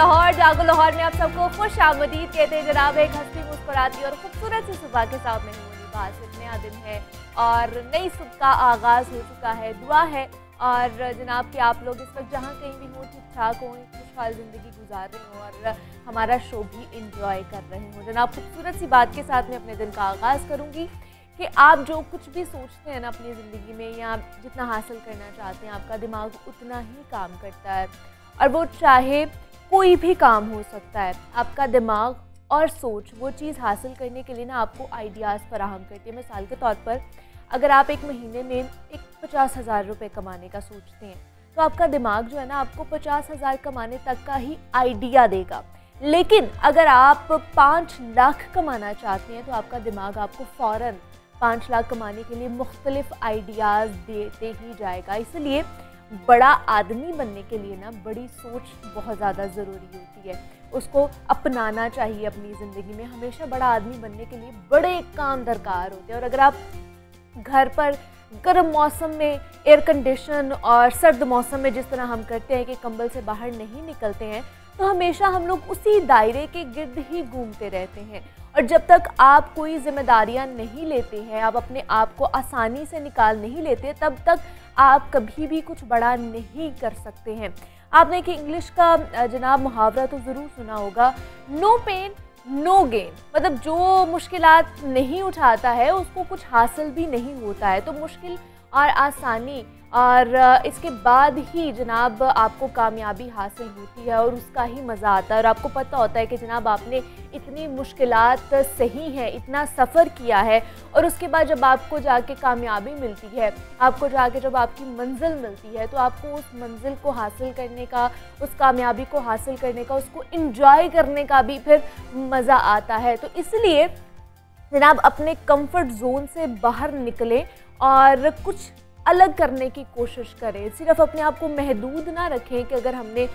लाहौर जागो लाहौर में आप सबको खुश आमदीद कहते हैं जनाब। एक हंसती मुस्कुराती और खूबसूरत सी सुबह के साथ में हूँ बात। नया दिन है और नई सुबह का आगाज़ हो चुका है। दुआ है और जनाब कि आप लोग इस वक्त जहाँ कहीं भी हो ठीक ठाक हों, खुशहाल ज़िंदगी गुजार रहे हों और हमारा शो भी इंजॉय कर रहे हों। जनाब खूबसूरत सी बात के साथ में अपने दिन का आगाज़ करूँगी कि आप जो कुछ भी सोचते हैं ना अपनी ज़िंदगी में या जितना हासिल करना चाहते हैं, आपका दिमाग उतना ही काम करता है और वो चाहे कोई भी काम हो सकता है। आपका दिमाग और सोच वो चीज़ हासिल करने के लिए ना आपको आइडियाज़ फराहम करती है। मिसाल के तौर पर अगर आप एक महीने में एक 50,000 रुपये कमाने का सोचते हैं तो आपका दिमाग जो है ना आपको 50,000 कमाने तक का ही आइडिया देगा। लेकिन अगर आप 5 लाख कमाना चाहते हैं तो आपका दिमाग आपको फ़ौरन 5 लाख कमाने के लिए मुख्तलिफ आइडियाज़ देते ही जाएगा। इसलिए बड़ा आदमी बनने के लिए ना बड़ी सोच बहुत ज़्यादा ज़रूरी होती है। उसको अपनाना चाहिए अपनी ज़िंदगी में। हमेशा बड़ा आदमी बनने के लिए बड़े काम दरकार होते हैं। और अगर आप घर पर गर्म मौसम में एयर कंडीशन और सर्द मौसम में जिस तरह हम करते हैं कि कंबल से बाहर नहीं निकलते हैं, तो हमेशा हम लोग उसी दायरे के गिर्द ही घूमते रहते हैं। और जब तक आप कोई जिम्मेदारियां नहीं लेते हैं, आप अपने आप को आसानी से निकाल नहीं लेते, तब तक आप कभी भी कुछ बड़ा नहीं कर सकते हैं। आपने एक इंग्लिश का जनाब मुहावरा तो ज़रूर सुना होगा, नो पेन नो गेन। मतलब जो मुश्किलात नहीं उठाता है उसको कुछ हासिल भी नहीं होता है। तो मुश्किल और आसानी और इसके बाद ही जनाब आपको कामयाबी हासिल होती है और उसका ही मज़ा आता है। और आपको पता होता है कि जनाब आपने इतनी मुश्किलात सही हैं, इतना सफ़र किया है और उसके बाद जब आपको जाके कामयाबी मिलती है, आपको जाके जब आपकी मंजिल मिलती है, तो आपको उस मंजिल को हासिल करने का, उस कामयाबी को हासिल करने का, उसको इंजॉय करने का भी फिर मज़ा आता है। तो इसलिए जनाब अपने कंफर्ट जोन से बाहर निकलें और कुछ अलग करने की कोशिश करें। सिर्फ अपने आप को महदूद ना रखें कि अगर हमने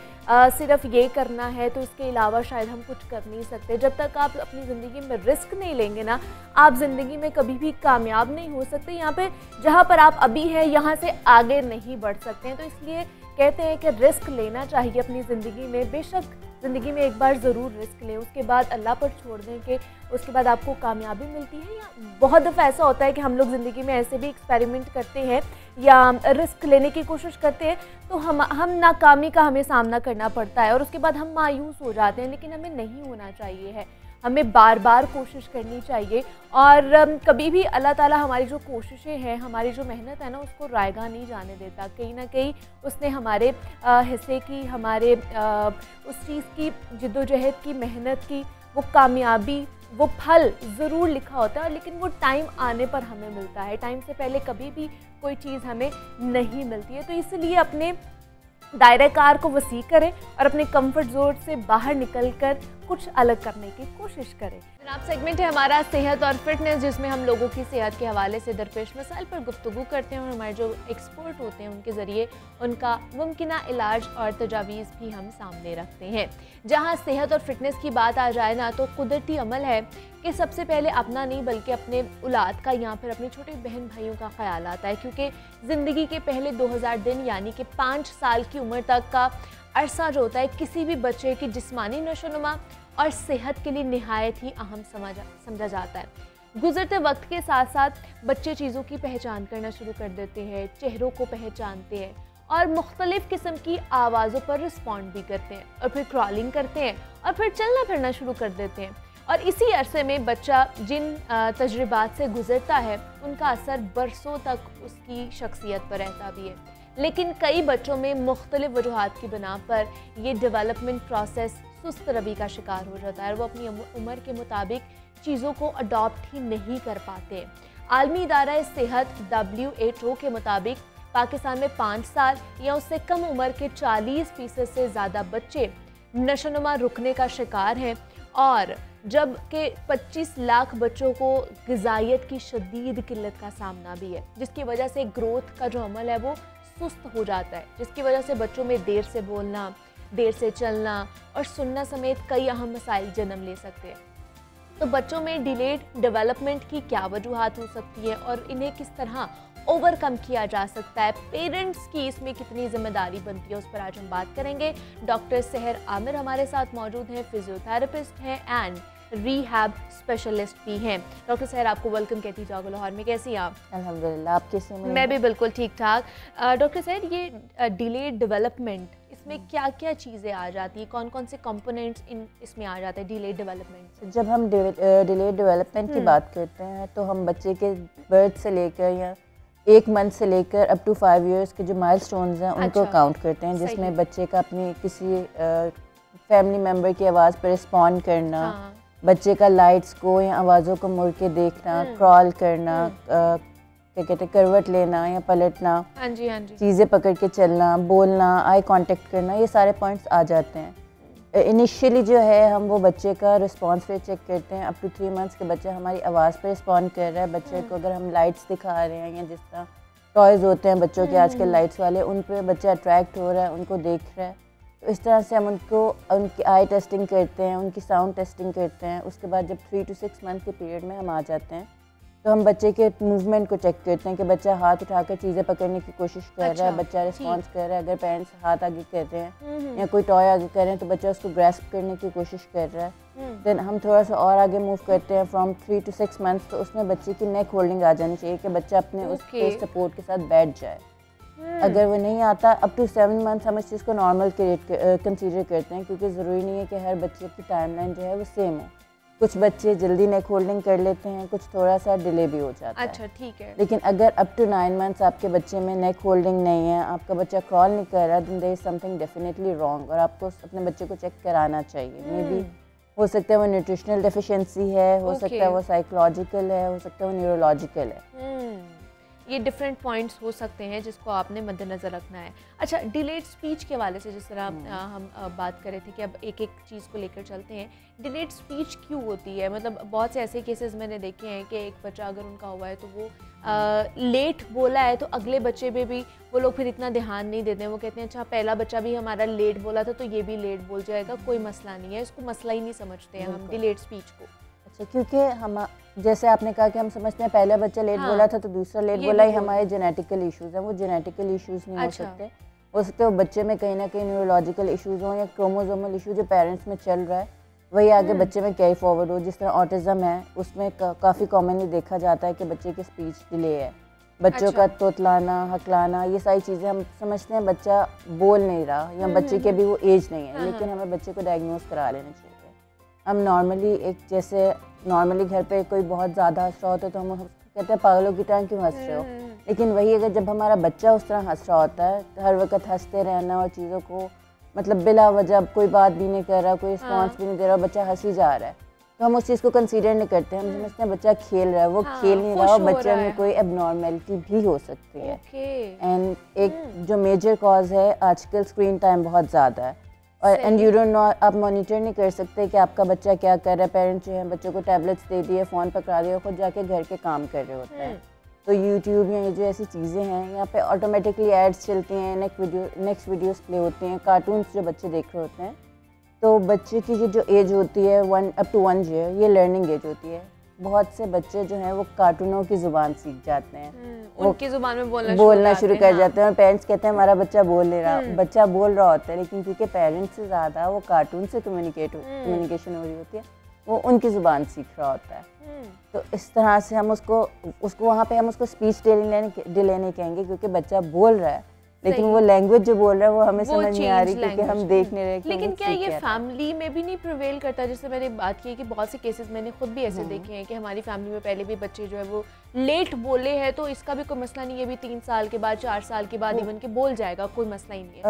सिर्फ ये करना है तो इसके अलावा शायद हम कुछ कर नहीं सकते। जब तक आप अपनी ज़िंदगी में रिस्क नहीं लेंगे ना, आप ज़िंदगी में कभी भी कामयाब नहीं हो सकते। यहाँ पे जहाँ पर आप अभी हैं यहाँ से आगे नहीं बढ़ सकते हैं। तो इसलिए कहते हैं कि रिस्क लेना चाहिए अपनी ज़िंदगी में। बेशक ज़िंदगी में एक बार ज़रूर रिस्क लें, उसके बाद अल्लाह पर छोड़ दें कि उसके बाद आपको कामयाबी मिलती है। या बहुत दफ़ा ऐसा होता है कि हम लोग ज़िंदगी में ऐसे भी एक्सपेरिमेंट करते हैं या रिस्क लेने की कोशिश करते हैं तो हम नाकामी का हमें सामना करना पड़ता है और उसके बाद हम मायूस हो जाते हैं। लेकिन हमें नहीं होना चाहिए है, हमें बार बार कोशिश करनी चाहिए। और कभी भी अल्लाह ताला हमारी जो कोशिशें हैं, हमारी जो मेहनत है ना, उसको रायगा नहीं जाने देता। कहीं ना कहीं उसने हमारे हिस्से की, हमारे उस चीज़ की जिद्दोजहद की, मेहनत की वो कामयाबी, वो फल ज़रूर लिखा होता है। लेकिन वो टाइम आने पर हमें मिलता है, टाइम से पहले कभी भी कोई चीज़ हमें नहीं मिलती है। तो इसलिए अपने दायरा कार को वसी करें और अपने कंफर्ट जोन से बाहर निकलकर कुछ अलग करने की कोशिश करें। जनाब सेगमेंट है हमारा सेहत और फिटनेस, जिसमें हम लोगों की सेहत के हवाले से दरपेश मसाइल पर गुफ्तगू करते हैं और हमारे जो एक्सपर्ट होते हैं उनके ज़रिए उनका मुमकिना इलाज और तजावीज़ भी हम सामने रखते हैं। जहाँ सेहत और फिटनेस की बात आ जाए ना, तो कुदरती अमल है कि सबसे पहले अपना नहीं बल्कि अपने औलाद का या फिर अपने छोटे बहन भाइयों का ख्याल आता है। क्योंकि ज़िंदगी के पहले 2000 दिन यानी कि 5 साल की उम्र तक का अरसा जो होता है किसी भी बच्चे की जिस्मानी नशोनुमा और सेहत के लिए निहायत ही अहम समझा जाता है। गुजरते वक्त के साथ साथ बच्चे चीज़ों की पहचान करना शुरू कर देते हैं, चेहरों को पहचानते हैं और मुख्तलिफ़ किस्म की आवाज़ों पर रिस्पॉन्ड भी करते हैं और फिर क्रॉलिंग करते हैं और फिर चलना फिरना शुरू कर देते हैं। और इसी अरसे में बच्चा जिन तजुर्बात से गुजरता है उनका असर बरसों तक उसकी शख्सियत पर रहता भी है। लेकिन कई बच्चों में मुख्तलिफ वजूहात की बिना पर ये डेवलपमेंट प्रोसेस सुस्त रवि का शिकार हो जाता है और वो अपनी उम्र के मुताबिक चीज़ों को अडॉप्ट ही नहीं कर पाते। आलमी इदारा सेहत WHO के मुताबिक पाकिस्तान में 5 साल या उससे कम उम्र के 40% से ज़्यादा बच्चे नशोनुमा रुकने का शिकार हैं और जबकि 25 लाख बच्चों को ग़िज़ाइयत की शदीद किल्लत का सामना भी है, जिसकी वजह से ग्रोथ का जो अमल है वो सुस्त हो जाता है, जिसकी वजह से बच्चों में देर से बोलना, देर से चलना और सुनना समेत कई अहम मसाइल जन्म ले सकते हैं। तो बच्चों में डिलेड डेवलपमेंट की क्या वजूहात हो सकती है और इन्हें किस तरह ओवरकम किया जा सकता है, पेरेंट्स की इसमें कितनी जिम्मेदारी बनती है, उस पर आज हम बात करेंगे। डॉक्टर सहर आमिर हमारे साथ मौजूद हैं, फिजियोथेरेपिस्ट हैं एंड रिहैब स्पेशलिस्ट भी हैं। डॉक्टर सहर, आपको वेलकम कहती जाओ लाहौर में, कैसी हैं आप? अल्हम्दुलिल्लाह, आप कैसे हैं? मैं भी बिल्कुल ठीक ठाक। डॉक्टर सहर, ये डिलेड डेवलपमेंट, इसमें क्या क्या चीज़ें आ जाती हैं, कौन कौन से कंपोनेंट्स इसमें आ जाते हैं डिलेड डेवलपमेंट से? जब हम डिलेड डेवलपमेंट की बात करते हैं तो हम बच्चे के बर्थ से लेकर या 1 मंथ से लेकर अप टू 5 इयर्स के जो माइलस्टोन्स हैं उनको काउंट करते हैं, जिसमें बच्चे का अपनी किसी फैमिली मेम्बर की आवाज़ पर रिस्पॉन्ड करना, बच्चे का लाइट्स को या आवाज़ों को मुड़ के देखना, क्रॉल करना, क्या कहते हैं, करवट लेना या पलटना, हाँ जी हाँ जी, चीज़ें पकड़ के चलना, बोलना, आई कांटेक्ट करना, ये सारे पॉइंट्स आ जाते हैं। इनिशियली जो है हम वो बच्चे का रिस्पॉन्स रेट चेक करते हैं। अप टू 3 मंथ्स के बच्चे हमारी आवाज़ पे रिस्पॉन्ड कर रहा है। बच्चे को अगर हम लाइट्स दिखा रहे हैं या जिस तरह टॉयज़ होते हैं बच्चों के आजकल लाइट्स वाले, उन पर बच्चा अट्रैक्ट हो रहा है, उनको देख रहा है, तो इस तरह से हम उनकी आई टेस्टिंग करते हैं, उनकी साउंड टेस्टिंग करते हैं। उसके बाद जब 3 to 6 मंथ के पीरियड में हम आ जाते हैं तो हम बच्चे के मूवमेंट को चेक करते हैं कि बच्चा हाथ उठाकर चीज़ें पकड़ने की कोशिश कर रहा है, बच्चा रिस्पॉन्स कर रहा है। अगर पेरेंट्स हाथ आगे कर रहे हैं या कोई टॉय आगे कर रहे हैं तो बच्चा उसको ग्रैस्प करने की कोशिश कर रहा है। देन हम थोड़ा सा और आगे मूव करते हैं फ्रॉम 3 to 6 मंथ्स, तो उसमें बच्चे की नेक होल्डिंग आ जानी चाहिए कि बच्चा अपने उसके सपोर्ट के साथ बैठ जाए। अगर वो नहीं आता, अप टू 7 मंथ हम इस चीज़ को नॉर्मल कंसीडर करते हैं, क्योंकि ज़रूरी नहीं है कि हर बच्चे की टाइमलाइन जो है वो सेम हो। कुछ बच्चे जल्दी नेक होल्डिंग कर लेते हैं, कुछ थोड़ा सा डिले भी हो जाता है। अच्छा, ठीक है। लेकिन अगर अप टू 9 मंथ्स आपके बच्चे में नेक होल्डिंग नहीं है, आपका बच्चा क्रॉल नहीं कर रहा, then there is something definitely wrong और आपको अपने बच्चे को चेक कराना चाहिए। मे बी हो सकता है वो न्यूट्रिशनल डेफिशिएंसी है, हो सकता है वो साइकोलॉजिकल है, हो सकता है वो न्यूरोलॉजिकल है। ये डिफरेंट पॉइंट्स हो सकते हैं जिसको आपने मद्देनज़र रखना है। अच्छा, डिलेड स्पीच के हवाले से जिस तरह हम बात कर रहे थे कि अब एक एक चीज़ को लेकर चलते हैं, डिलेड स्पीच क्यों होती है? मतलब बहुत से ऐसे केसेस मैंने देखे हैं कि एक बच्चा अगर उनका हुआ है तो वो लेट बोला है तो अगले बच्चे पे भी वो लोग फिर इतना ध्यान नहीं देते हैं। वो कहते हैं अच्छा पहला बच्चा भी हमारा लेट बोला था तो ये भी लेट बोल जाएगा, कोई मसला नहीं है। इसको मसला ही नहीं समझते हैं हम डिलेड स्पीच को। अच्छा, क्योंकि हम जैसे आपने कहा कि हम समझते हैं पहला बच्चा लेट बोला था तो दूसरा लेट बोला, ही हमारे जेनेटिकल इश्यूज़ हैं। वो जेनेटिकल इश्यूज़ नहीं हो सकते। हो सकते हो बच्चे में कहीं ना कहीं न्यूरोलॉजिकल इश्यूज़ हों या क्रोमोसोमल इशू जो पेरेंट्स में चल रहा है वही आगे बच्चे में कैरी फॉरवर्ड हो। जिस तरह ऑटिज़म है उसमें काफ़ी कॉमनली देखा जाता है कि बच्चे की स्पीच डिले है, बच्चों का तोतलाना, हकलाना, ये सारी चीज़ें हम समझते हैं बच्चा बोल नहीं रहा या बच्चे के भी वो एज नहीं है, लेकिन हमें बच्चे को डायग्नोस करा लेना चाहिए। हम नॉर्मली जैसे नॉर्मली घर पे कोई बहुत ज़्यादा हंस रहा होता है तो हम कहते हैं पागलों की तरह क्यों हंस रहे हो, लेकिन वही अगर जब हमारा बच्चा उस तरह हंस रहा होता है, हर वक्त हंसते रहना और चीज़ों को मतलब बिला वजह कोई बात भी नहीं कर रहा, कोई रिस्पॉन्स भी नहीं दे रहा, बच्चा हंस ही जा रहा है, तो हम उस चीज़ को कंसीडर नहीं करते। हम समझते हैं बच्चा खेल रहा है, वो खेल नहीं रहा, बच्चे में कोई एबनॉर्मेलिटी भी हो सकती है। एंड एक जो मेजर कॉज है आजकल स्क्रीन टाइम बहुत ज़्यादा है और एंड यू डोंट नो, आप मॉनिटर नहीं कर सकते कि आपका बच्चा क्या कर रहा है। पेरेंट्स जो है बच्चों को टैबलेट्स दे दिए, फ़ोन पकड़ा दिया, खुद जाके घर के काम कर रहे होते हैं। तो यूट्यूब या ये जो ऐसी चीज़ें हैं यहाँ पे ऑटोमेटिकली एड्स चलती हैं, नेक्स्ट वीडियोस प्ले होती हैं, कार्टून्स जो बच्चे देख रहे होते हैं। तो बच्चे की जो एज होती है अप टू 1 ईयर, ये लर्निंग एज होती है। बहुत से बच्चे जो हैं वो कार्टूनों की ज़ुबान सीख जाते हैं, उनकी ज़ुबान में बोलना शुरू कर जाते हैं और पेरेंट्स कहते हैं हमारा बच्चा बोल नहीं रहा। बच्चा बोल रहा होता है लेकिन क्योंकि पेरेंट्स से ज़्यादा वो कार्टून से कम्युनिकेशन हो रही होती है, वो उनकी ज़ुबान सीख रहा होता है। तो इस तरह से हम उसको वहाँ पे हम उसको स्पीच डिले नहीं कहेंगे, क्योंकि बच्चा बोल रहा है लेकिन वो लैंग्वेज जो बोल रहा है वो हमें समझ नहीं आ रही क्योंकि हम देख नहीं रहे। लेकिन क्या ये फैमिली में भी नहीं प्रिवेल करता? जैसे मैंने बात की कि बहुत से केसेस मैंने खुद भी ऐसे देखे हैं कि हमारी फैमिली में पहले भी बच्चे जो है वो लेट बोले हैं तो इसका भी कोई मसला नहीं है, भी 3 साल के बाद 4 साल के बाद इवन के बोल जाएगा, कोई मसला ही नहीं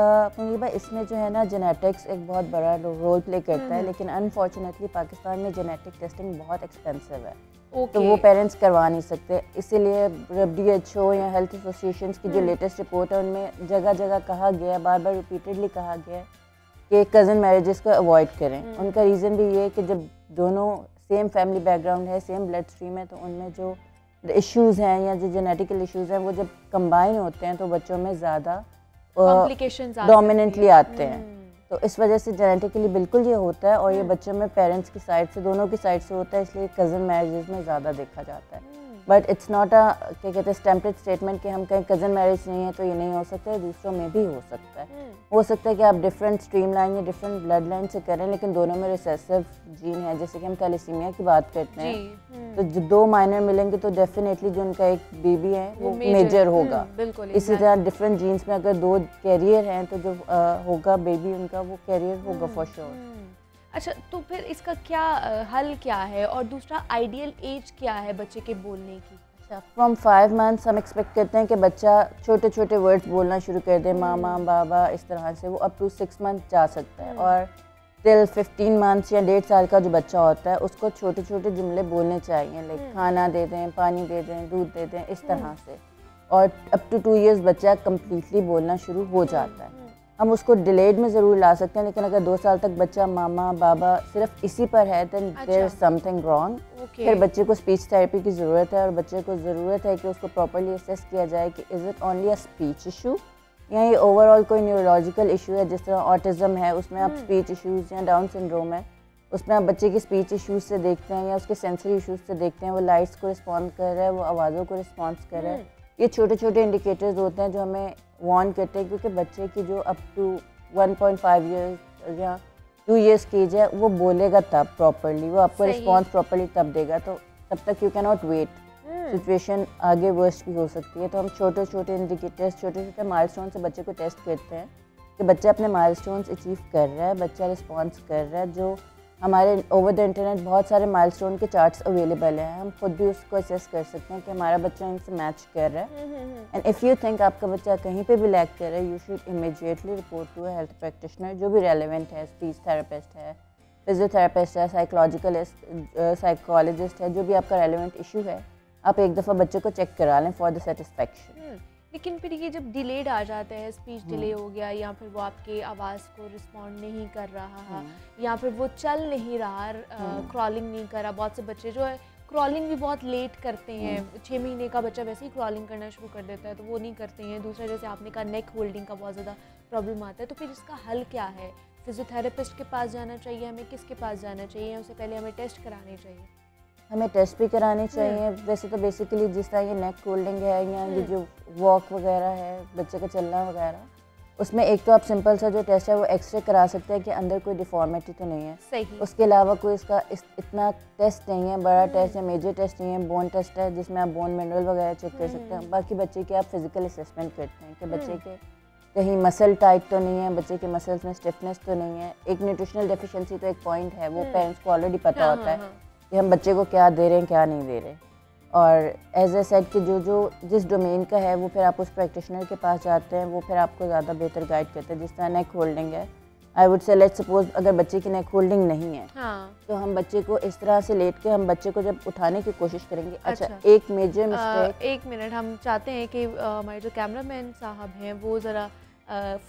है। भाई इसमें जो है ना जेनेटिक्स एक बहुत बड़ा रोल प्ले करता है, लेकिन अनफॉर्चुनेटली पाकिस्तान में जेनेटिक टेस्टिंग बहुत एक्सपेंसिव है। तो वो पेरेंट्स करवा नहीं सकते, इसीलिए WHO या हेल्थ एसोसिएशन की जो लेटेस्ट रिपोर्ट है उनमें जगह जगह कहा गया, बार बार रिपीटेडली कहा गया कि कज़न मैरिजेस को अवॉइड करें। उनका रीज़न भी ये है कि जब दोनों सेम फैमिली बैकग्राउंड है, सेम ब्लड स्ट्रीम है, तो उनमें जो इश्यूज़ हैं या जो जेनेटिकल इश्यूज़ हैं वो जब कंबाइन होते हैं तो बच्चों में ज़्यादा डोमिनेंटली आते हैं। तो इस वजह से जेनेटिकली बिल्कुल ये होता है और ये बच्चों में पेरेंट्स की साइड से, दोनों की साइड से होता है, इसलिए कज़न मैरिजेस में ज़्यादा देखा जाता है। बट इट्स नॉट अ क्या कहते हैं स्टैम्पलेट स्टेटमेंट कि हम कहीं कज़न मैरिज नहीं है तो ये नहीं हो सकता है, दूसरों में भी हो सकता है। हो सकता है कि आप डिफरेंट स्ट्रीम लाइन या डिफरेंट ब्लड लाइन से करें, लेकिन दोनों में रिसेसिव जीन है। जैसे कि हम थैलेसीमिया की बात करते हैं, तो जो 2 माइनर मिलेंगे तो डेफिनेटली जो उनका एक बेबी है वो मेजर होगा। इसी तरह डिफरेंट जीन्स में अगर 2 कैरियर हैं तो जो होगा बेबी उनका वो कैरियर होगा फॉर श्योर। अच्छा, तो फिर इसका क्या हल क्या है, और दूसरा आइडियल एज क्या है बच्चे के बोलने की? अच्छा, फ्रॉम 5 मंथ्स हम एक्सपेक्ट करते हैं कि बच्चा छोटे छोटे वर्ड्स बोलना शुरू कर दे, मामा बाबा इस तरह से। वो अप टू 6 मंथ जा सकता है। और टिल 15 मंथ्स या 1.5 साल का जो बच्चा होता है उसको छोटे छोटे जुमले बोलने चाहिए, लाइक खाना दे दें, पानी दे दें, दूध दे दें, इस तरह से। और अप टू 2 इयर्स बच्चा कम्प्लीटली बोलना शुरू हो जाता है। हम उसको डिलेड में ज़रूर ला सकते हैं, लेकिन अगर 2 साल तक बच्चा मामा बाबा सिर्फ इसी पर है then there is something wrong. फिर बच्चे को स्पीच थेरेपी की ज़रूरत है, और बच्चे को ज़रूरत है कि उसको प्रॉपर्ली असेस किया जाए कि is it only a speech issue या ये ओवरऑल कोई न्यूरोलॉजिकल इशू है। जिस तरह ऑटिज़म है उसमें आप स्पीच इशूज़, या डाउन सिंड्रोम है उसमें आप बच्चे की स्पीच इशूज़ से देखते हैं या उसके सेंसरी इशूज़ से देखते हैं, वो लाइट्स को रिस्पॉन्ड कर रहा है, वो आवाज़ों को रिस्पॉन्स कर रहा है। ये छोटे छोटे इंडिकेटर्स होते हैं जो हमें वार्न करते हैं, क्योंकि बच्चे की जो अप टू 1.5 ईयर्स या 2 ईयर्स की एज है वो बोलेगा तब प्रॉपर्ली, वो आपको रिस्पॉन्स प्रॉपर्ली तब देगा। तो तब तक you can not wait, situation आगे वर्स्ट भी हो सकती है। तो हम छोटे छोटे इंडिकेटर्स, छोटे छोटे माइलस्टोन से बच्चे को टेस्ट करते हैं कि बच्चा अपने माइलस्टोन्स अचीव कर रहा है, बच्चा रिस्पॉन्स कर रहा है। जो हमारे ओवर द इंटरनेट बहुत सारे माइलस्टोन के चार्ट्स अवेलेबल हैं, हम खुद भी उसको असेस कर सकते हैं कि हमारा बच्चा इनसे मैच कर रहा है। एंड इफ़ यू थिंक आपका बच्चा कहीं पे भी लैक कर रहा है, you should immediately report to a health practitioner जो भी रेलेवेंट है, स्पीच थेरेपिस्ट है, फिजियोथेरेपिस्ट है, साइकोलॉजिस्ट है, जो भी आपका रेलेवेंट इशू है, आप एक दफ़ा बच्चे को चेक करा लें फॉर द सेटिस्फैक्शन। लेकिन फिर ये जब डिलेड आ जाता है, स्पीच डिले हो गया, या फिर वो आपके आवाज़ को रिस्पॉन्ड नहीं कर रहा, या फिर वो चल नहीं रहा, क्रॉलिंग नहीं कर रहा। बहुत से बच्चे जो है क्रॉलिंग भी बहुत लेट करते हैं, 6 महीने का बच्चा वैसे ही क्रॉलिंग करना शुरू कर देता है तो वो नहीं करते हैं। दूसरा जैसे आपने कहा नेक होल्डिंग का बहुत ज़्यादा प्रॉब्लम आता है, तो फिर इसका हल क्या है? फिजियोथेरेपिस्ट के पास जाना चाहिए, हमें किसके पास जाना चाहिए, उससे पहले हमें टेस्ट कराने चाहिए? हमें टेस्ट भी कराने चाहिए। वैसे तो बेसिकली जिस तरह ये नेक होल्डिंग है या ये जो वॉक वगैरह है, बच्चे का चलना वगैरह, उसमें एक तो आप सिंपल सा जो टेस्ट है वो एक्सरे करा सकते हैं कि अंदर कोई डिफॉर्मिटी तो नहीं है। सही। उसके अलावा कोई इसका इतना टेस्ट नहीं है, बड़ा टेस्ट या मेजर टेस्ट नहीं है। बोन टेस्ट है जिसमें आप बोन मिनरल वगैरह चेक कर सकते हैं। बाकी बच्चे के आप फिजिकल असेसमेंट करते हैं कि बच्चे के कहीं मसल टाइट तो नहीं है, बच्चे के मसल्स में स्टिफनेस तो नहीं है। एक न्यूट्रिशनल डेफिशिएंसी तो एक पॉइंट है, वो पेरेंट्स को ऑलरेडी पता होता है कि हम बच्चे को क्या दे रहे हैं क्या नहीं दे रहे। और एज ए सेट कि जो जिस डोमेन का है वो फिर आप उस प्रैक्टिशनर के पास जाते हैं, वो फिर आपको ज़्यादा बेहतर गाइड करते हैं। जिस तरह नेक होल्डिंग है, I would say let's suppose अगर बच्चे की नेक होल्डिंग नहीं है, तो हम बच्चे को इस तरह से लेट के हम बच्चे को जब उठाने की कोशिश करेंगे। अच्छा, एक मेजर मिस्टेक, 1 मिनट, हम चाहते हैं कि हमारे जो कैमरामैन साहब हैं वो ज़रा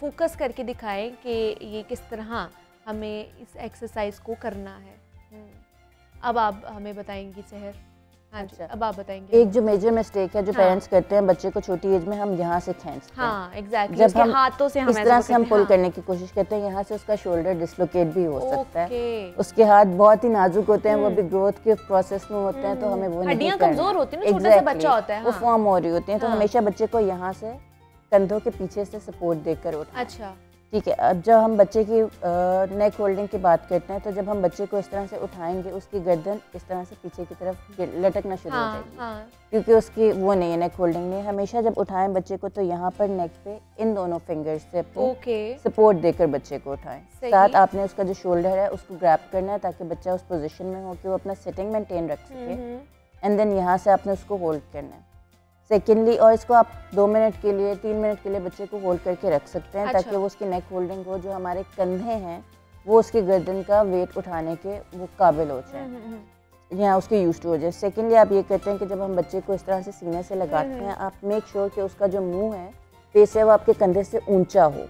फोकस करके दिखाएं कि ये किस तरह हमें इस एक्सरसाइज को करना है। अब आप हमें बताएंगी सहर। हाँ जी, अब आप बताएंगे। एक जो मेजर मिस्टेक है जो पेरेंट्स करते हैं, बच्चे को छोटी एज में हम यहाँ से खींचते हैं। हाँ, एग्जैक्टली। जब हम हाथों से इस तरह से हम पुल करने की कोशिश करते हैं, यहाँ से उसका शोल्डर डिसलोकेट भी हो सकता है। उसके हाथ बहुत ही नाजुक होते हैं, वो भी ग्रोथ के प्रोसेस में होते हैं, तो हमें वो हड्डियाँ कमजोर होती हैं, छोटा सा बच्चा होता है, वो फॉर्म हो रही होती हैं। तो हमेशा बच्चे को यहाँ से कंधों के पीछे से सपोर्ट देकर उठाएं। अच्छा, ठीक है। अब जब हम बच्चे की नेक होल्डिंग की बात करते हैं, तो जब हम बच्चे को इस तरह से उठाएंगे, उसकी गर्दन इस तरह से पीछे की तरफ लटकना शुरू हो जाएगी, क्योंकि उसकी वो नहीं है, नेक होल्डिंग नहीं है। हमेशा जब उठाएं बच्चे को, तो यहाँ पर नेक पे इन दोनों फिंगर्स से सपोर्ट देकर बच्चे को उठाएं। साथ आपने उसका जो शोल्डर है उसको ग्रैब करना है, ताकि बच्चा उस पोजिशन में हो कि वो अपना सिटिंग मेंटेन रख सके। एंड देन यहाँ से आपने उसको होल्ड करना है। सेकेंडली, और इसको आप 2 मिनट के लिए 3 मिनट के लिए बच्चे को होल्ड करके रख सकते हैं। अच्छा। ताकि वो उसकी नेक होल्डिंग हो, जो हमारे कंधे हैं वो उसकी गर्दन का वेट उठाने के वो काबिल हो जाए या उसके यूज टू हो जाए। सेकेंडली, आप ये कहते हैं कि जब हम बच्चे को इस तरह से सीने से लगाते हैं, आप मेक श्योर कि उसका जो मुंह है, फेस है, वो आपके कंधे से ऊंचा हो,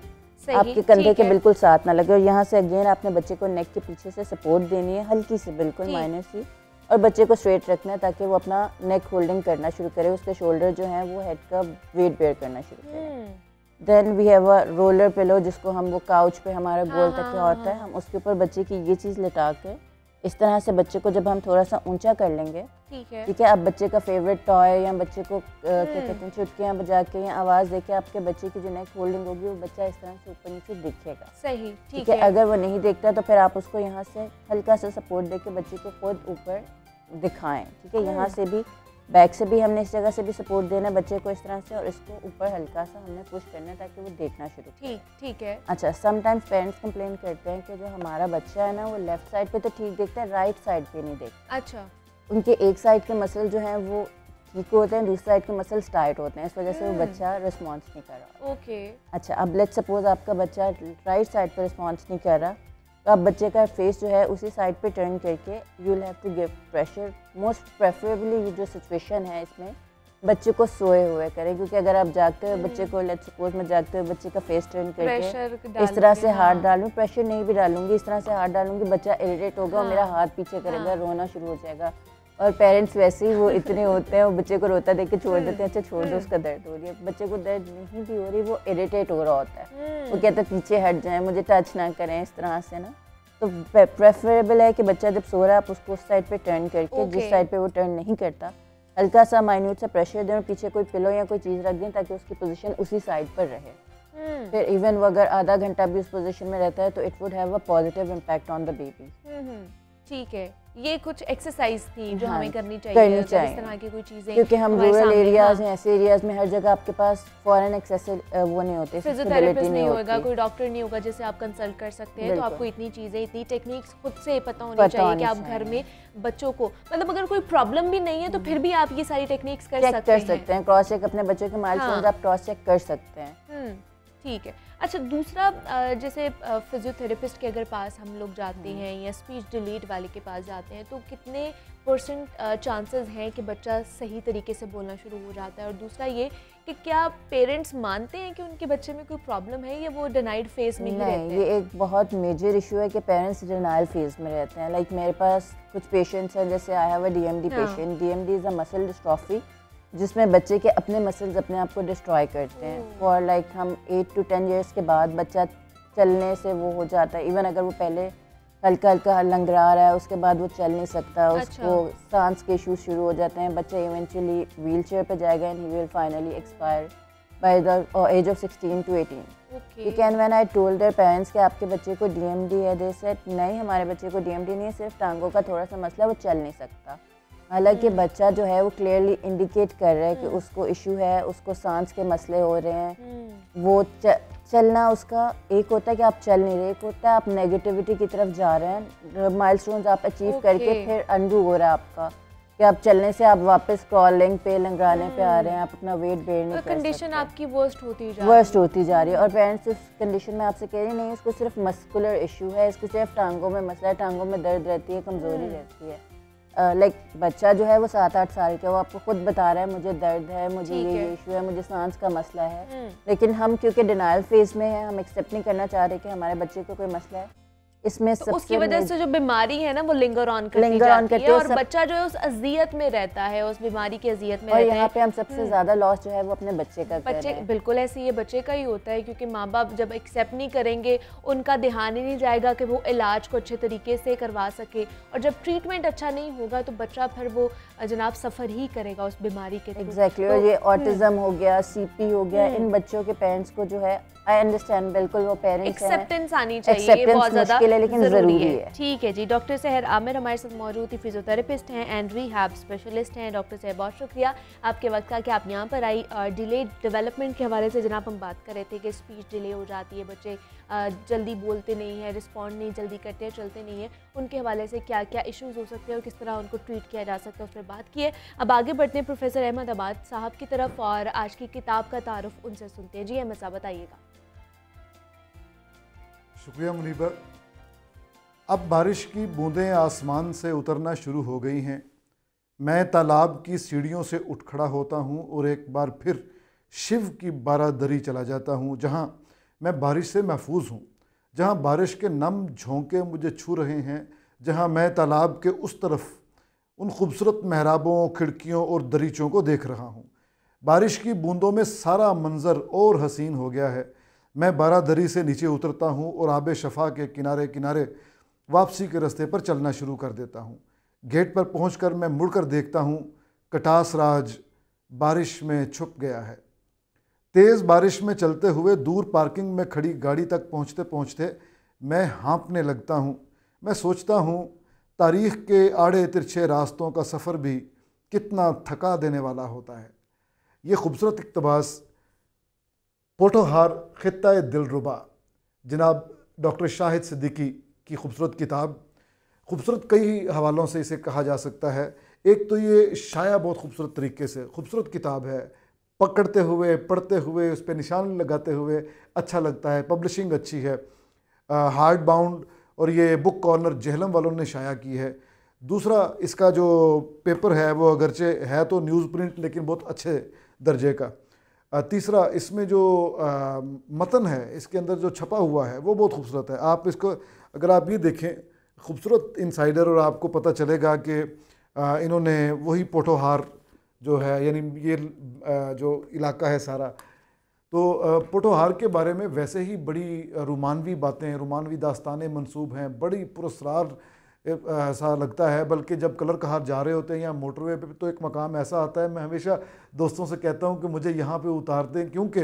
आपके कंधे के बिल्कुल साथ ना लगे। और यहाँ से अगेन आपने बच्चे को नेक के पीछे से सपोर्ट देनी है, हल्की सी, बिल्कुल माइनर सी, और बच्चे को स्ट्रेट रखना है ताकि वो अपना नेक होल्डिंग करना शुरू करे। उसके शोल्डर जो हैं वो हेड का वेट बेयर करना शुरू करें। Then we have a roller pillow, जिसको हम वो काउच पे हमारा गोल तकिया होता है, हम उसके ऊपर बच्चे की ये चीज़ लिटा कर इस तरह से बच्चे को जब हम थोड़ा सा ऊंचा कर लेंगे, ठीक है, अब बच्चे का फेवरेट टॉय या बच्चे को क्या कहते हैं चुटकियाँ बजा के या आवाज़ देके आपके बच्चे की जो नेक होल्डिंग होगी वो बच्चा इस तरह से ऊपर नीचे दिखेगा। सही, ठीक है। अगर वो नहीं देखता तो फिर आप उसको यहाँ से हल्का सा सपोर्ट देके बच्चे को खुद ऊपर दिखाएं। ठीक है, यहाँ से भी बैक से भी हमने इस जगह से भी सपोर्ट देना बच्चे को इस तरह से, और इसको ऊपर हल्का सा हमने पुश करना है ताकि वो देखना शुरू करे। ठीक है। अच्छा, समटाइम्स पेरेंट्स कंप्लेन करते हैं कि जो हमारा बच्चा है ना वो लेफ्ट साइड पे तो ठीक देखता है, राइट साइड पे नहीं देखता। अच्छा, उनके एक साइड के मसल जो हैं वो ठीक होते हैं, दूसरी साइड के मसल्स टाइट होते हैं, इस वजह से वो बच्चा रिस्पॉन्स नहीं कर रहा। ओके। अच्छा, अब लेट्स सपोज आपका बच्चा राइट साइड पर रिस्पॉन्स नहीं कर रहा, तो आप बच्चे का फेस जो है उसी साइड पे टर्न करके you will have to give pressure. Most preferably ये जो सिचुएशन है इसमें बच्चे को सोए हुए करें, क्योंकि अगर आप जागते हुए बच्चे को लेट्स सपोज मैं जागते हुए बच्चे का फेस टर्न करके इस तरह से हाथ डालूं, प्रेशर नहीं भी डालूंगी, इस तरह से हाथ डालूंगी, बच्चा इरिटेट होगा और मेरा हाथ पीछे करेगा, रोना शुरू हो जाएगा। और पेरेंट्स वैसे ही वो इतने होते हैं, वो बच्चे को रोता देख के छोड़ देते हैं, अच्छा छोड़ दो उसका दर्द हो रही है। बच्चे को दर्द नहीं भी हो रही, वो इरिटेट हो रहा होता है, वो कहता है पीछे हट जाए, मुझे टच ना करें, इस तरह से ना। तो प्रेफरेबल है कि बच्चा जब सो रहा है आप उसको उस साइड पे टर्न करके जिस साइड पे वो टर्न नहीं करता हल्का सा माइन्यूट सा प्रेशर दें और पीछे कोई पिलो या कोई चीज़ रख दें ताकि उसकी पोजीशन उसी साइड पर रहे। फिर इवन वो अगर आधा घंटा भी उस पोजीशन में रहता है तो it would have a positive impact on the baby. ठीक है, ये कुछ एक्सरसाइज थी जो हमें करनी चाहिए इस तरह की कोई चीजें, क्योंकि हम रूरल एरियाज हैं, ऐसे एरियाज में हर जगह आपके पास फॉरेन एक्सेस वो नहीं होते, फिजियोथेरेपिस्ट नहीं होगा, कोई डॉक्टर नहीं होगा जिससे आप कंसल्ट कर सकते हैं। तो आपको इतनी चीजें, इतनी टेक्निक्स खुद से पता होनी चाहिए कि आप घर में बच्चों को, मतलब अगर कोई प्रॉब्लम भी नहीं है तो फिर भी आप ये सारी टेक्निक्स कर सकते हैं। क्रॉस चेक अपने बच्चे के माइलस्टोन्स आप क्रॉस चेक कर सकते हैं। ठीक है। अच्छा, दूसरा जैसे फिजियोथेरेपिस्ट के अगर पास हम लोग जाते हैं या स्पीच डिलीट वाले के पास जाते हैं तो कितने % चांसेस हैं कि बच्चा सही तरीके से बोलना शुरू हो जाता है? और दूसरा ये कि क्या पेरेंट्स मानते हैं कि उनके बच्चे में कोई प्रॉब्लम है या वो डिनाइड फेज में ही रहते हैं? ये एक बहुत मेजर इशू है कि पेरेंट्स डिनाइल फेज में रहते हैं। लाइक मेरे पास कुछ पेशेंट्स हैं, जैसे I have a DMD patient. DMD is a muscle dystrophy जिसमें बच्चे के अपने मसल्स अपने आप को डिस्ट्रॉय करते हैं। फॉर लाइक हम 8 to 10 ईयर्स के बाद बच्चा चलने से वो हो जाता है। इवन अगर वो पहले हल्का हल्का लंगड़ा रहा है उसके बाद वो चल नहीं सकता, उसको सांस के इश्यूज शुरू हो जाते हैं, बच्चा इवेंचुअली व्हील चेयर पर जाएगा and he will finally expire by the age of 16 to 18। ठीक है, and when I told their parents कि आपके बच्चे को DMD है, दे सेड नहीं हमारे बच्चे को DMD नहीं है, सिर्फ टांगों का थोड़ा सा मसला, वो चल नहीं सकता। हालांकि बच्चा जो है वो क्लियरली इंडिकेट कर रहा है कि उसको इशू है, उसको सांस के मसले हो रहे हैं। वो चलना उसका एक होता है कि आप चल नहीं रहे, एक होता है आप नेगेटिविटी की तरफ जा रहे हैं, माइलस्टोन्स आप अचीव करके फिर अंडू हो रहा है आपका कि आप चलने से आप वापस क्रॉलिंग पे लंगड़ाने पे आ रहे हैं, आप अपना वेट बेयर नहीं कर सकते। कंडीशन आपकी वर्स्ट होती जा रही है और पेरेंट्स इस कंडीशन में आपसे कह रहे नहीं उसको सिर्फ मस्कुलर इशू है, इसको सिर्फ टांगों में मसला है, टांगों में दर्द रहती है, कमजोरी रहती है। लाइक बच्चा जो है वो 7-8 साल का, वो आपको खुद बता रहा है मुझे दर्द है, मुझे ये इशू है, मुझे सांस का मसला है, लेकिन हम क्योंकि डिनायल फेज में है, हम एक्सेप्ट नहीं करना चाह रहे कि हमारे बच्चे को कोई मसला है। इसमें तो उसकी वजह से जो बीमारी है ना वो लिंगर ऑन करती जाती है और बच्चा जो है उस अजियत में रहता है, उस बीमारी की अजियत में रहता है। और यहाँ पे हम सबसे ज्यादा लॉस जो है वो अपने बच्चे का कर रहे हैं। बिल्कुल ऐसे ये बच्चे का ही होता है, क्योंकि माँ बाप जब एक्सेप्ट नहीं करेंगे, उनका ध्यान ही नहीं जाएगा कि वो इलाज को अच्छे तरीके से करवा सके, और जब ट्रीटमेंट अच्छा नहीं होगा तो बच्चा फिर वो जनाब सफ़र ही करेगा उस बीमारी के। एग्जैक्टली। और ये ऑटिज्म हो गया, CP हो गया, इन बच्चों के पेरेंट्स को जो है आई अंडरस्टैंड, बिल्कुल वो पेरेंट्स हैं, एक्सेप्टेंस आनी चाहिए, ये बहुत ज़्यादा लेकिन ज़रूरी है। ठीक है जी। डॉक्टर सहर आमिर हमारे साथ मौजूद थी, फिजियोथेरेपिस्ट हैं एंड रिहैब स्पेशलिस्ट हैं। डॉक्टर सहर बहुत शुक्रिया आपके वक्त का कि आप यहाँ पर आई। डिले डेवलपमेंट के हवाले से जनाब हम बात कर रहे थे कि स्पीच डिले हो जाती है, बच्चे जल्दी बोलते नहीं है, रिस्पॉन्ड नहीं जल्दी करते हैं, चलते नहीं है, उनके हवाले से क्या क्या इश्यूज़ हो सकते हैं और किस तरह उनको ट्रीट किया जा सकता है, उस पर बात की है। अब आगे बढ़ते हैं प्रोफेसर अहमद आबाद साहब की तरफ और आज की किताब का तारुफ उनसे सुनते हैं। जी अहमद साहब बताइएगा। शुक्रिया मुनीबा। अब बारिश की बूंदें आसमान से उतरना शुरू हो गई हैं। मैं तालाब की सीढ़ियों से उठ खड़ा होता हूँ और एक बार फिर शिव की बारादरी चला जाता हूँ, जहाँ मैं बारिश से महफूज हूँ, जहाँ बारिश के नम झोंके मुझे छू रहे हैं, जहाँ मैं तालाब के उस तरफ उन खूबसूरत महराबों, खिड़कियों और दरीचों को देख रहा हूँ। बारिश की बूंदों में सारा मंज़र और हसीन हो गया है। मैं बारादरी से नीचे उतरता हूँ और आबे शफ़ा के किनारे किनारे वापसी के रास्ते पर चलना शुरू कर देता हूँ। गेट पर पहुंचकर मैं मुड़कर देखता हूँ, कटास राज बारिश में छुप गया है। तेज़ बारिश में चलते हुए दूर पार्किंग में खड़ी गाड़ी तक पहुँचते पहुँचते मैं हाँफने लगता हूँ। मैं सोचता हूँ तारीख़ के आड़े तिरछे रास्तों का सफ़र भी कितना थका देने वाला होता है। ये खूबसूरत इक़्तिबास पोठोहार ख़ित्ता दिलरुबा जनाब डॉक्टर शाहिद सिद्दीकी की खूबसूरत किताब, खूबसूरत कई हवालों से इसे कहा जा सकता है। एक तो ये शाया बहुत खूबसूरत तरीके से खूबसूरत किताब है, पकड़ते हुए पढ़ते हुए उस पर निशान लगाते हुए अच्छा लगता है। पब्लिशिंग अच्छी है, हार्ड बाउंड, और ये बुक कॉर्नर जेहलम वालों ने शाया की है। दूसरा, इसका जो पेपर है वो अगरचे है तो न्यूज़ प्रिंट लेकिन बहुत अच्छे दर्जे का। तीसरा, इसमें जो मतन है इसके अंदर जो छपा हुआ है वो बहुत खूबसूरत है। आप इसको अगर आप ये देखें, खूबसूरत इनसाइडर, और आपको पता चलेगा कि इन्होंने वही पोठोहार जो है, यानी ये जो इलाका है सारा, तो पोठोहार के बारे में वैसे ही बड़ी रोमानवी बातें, रोमानवी दास्तानें मंसूब हैं, बड़ी पुरस्कार सा लगता है। बल्कि जब कलर कहार जा रहे होते हैं या मोटरवे पे तो एक मकाम ऐसा आता है, मैं हमेशा दोस्तों से कहता हूं कि मुझे यहाँ पे उतार दें, क्योंकि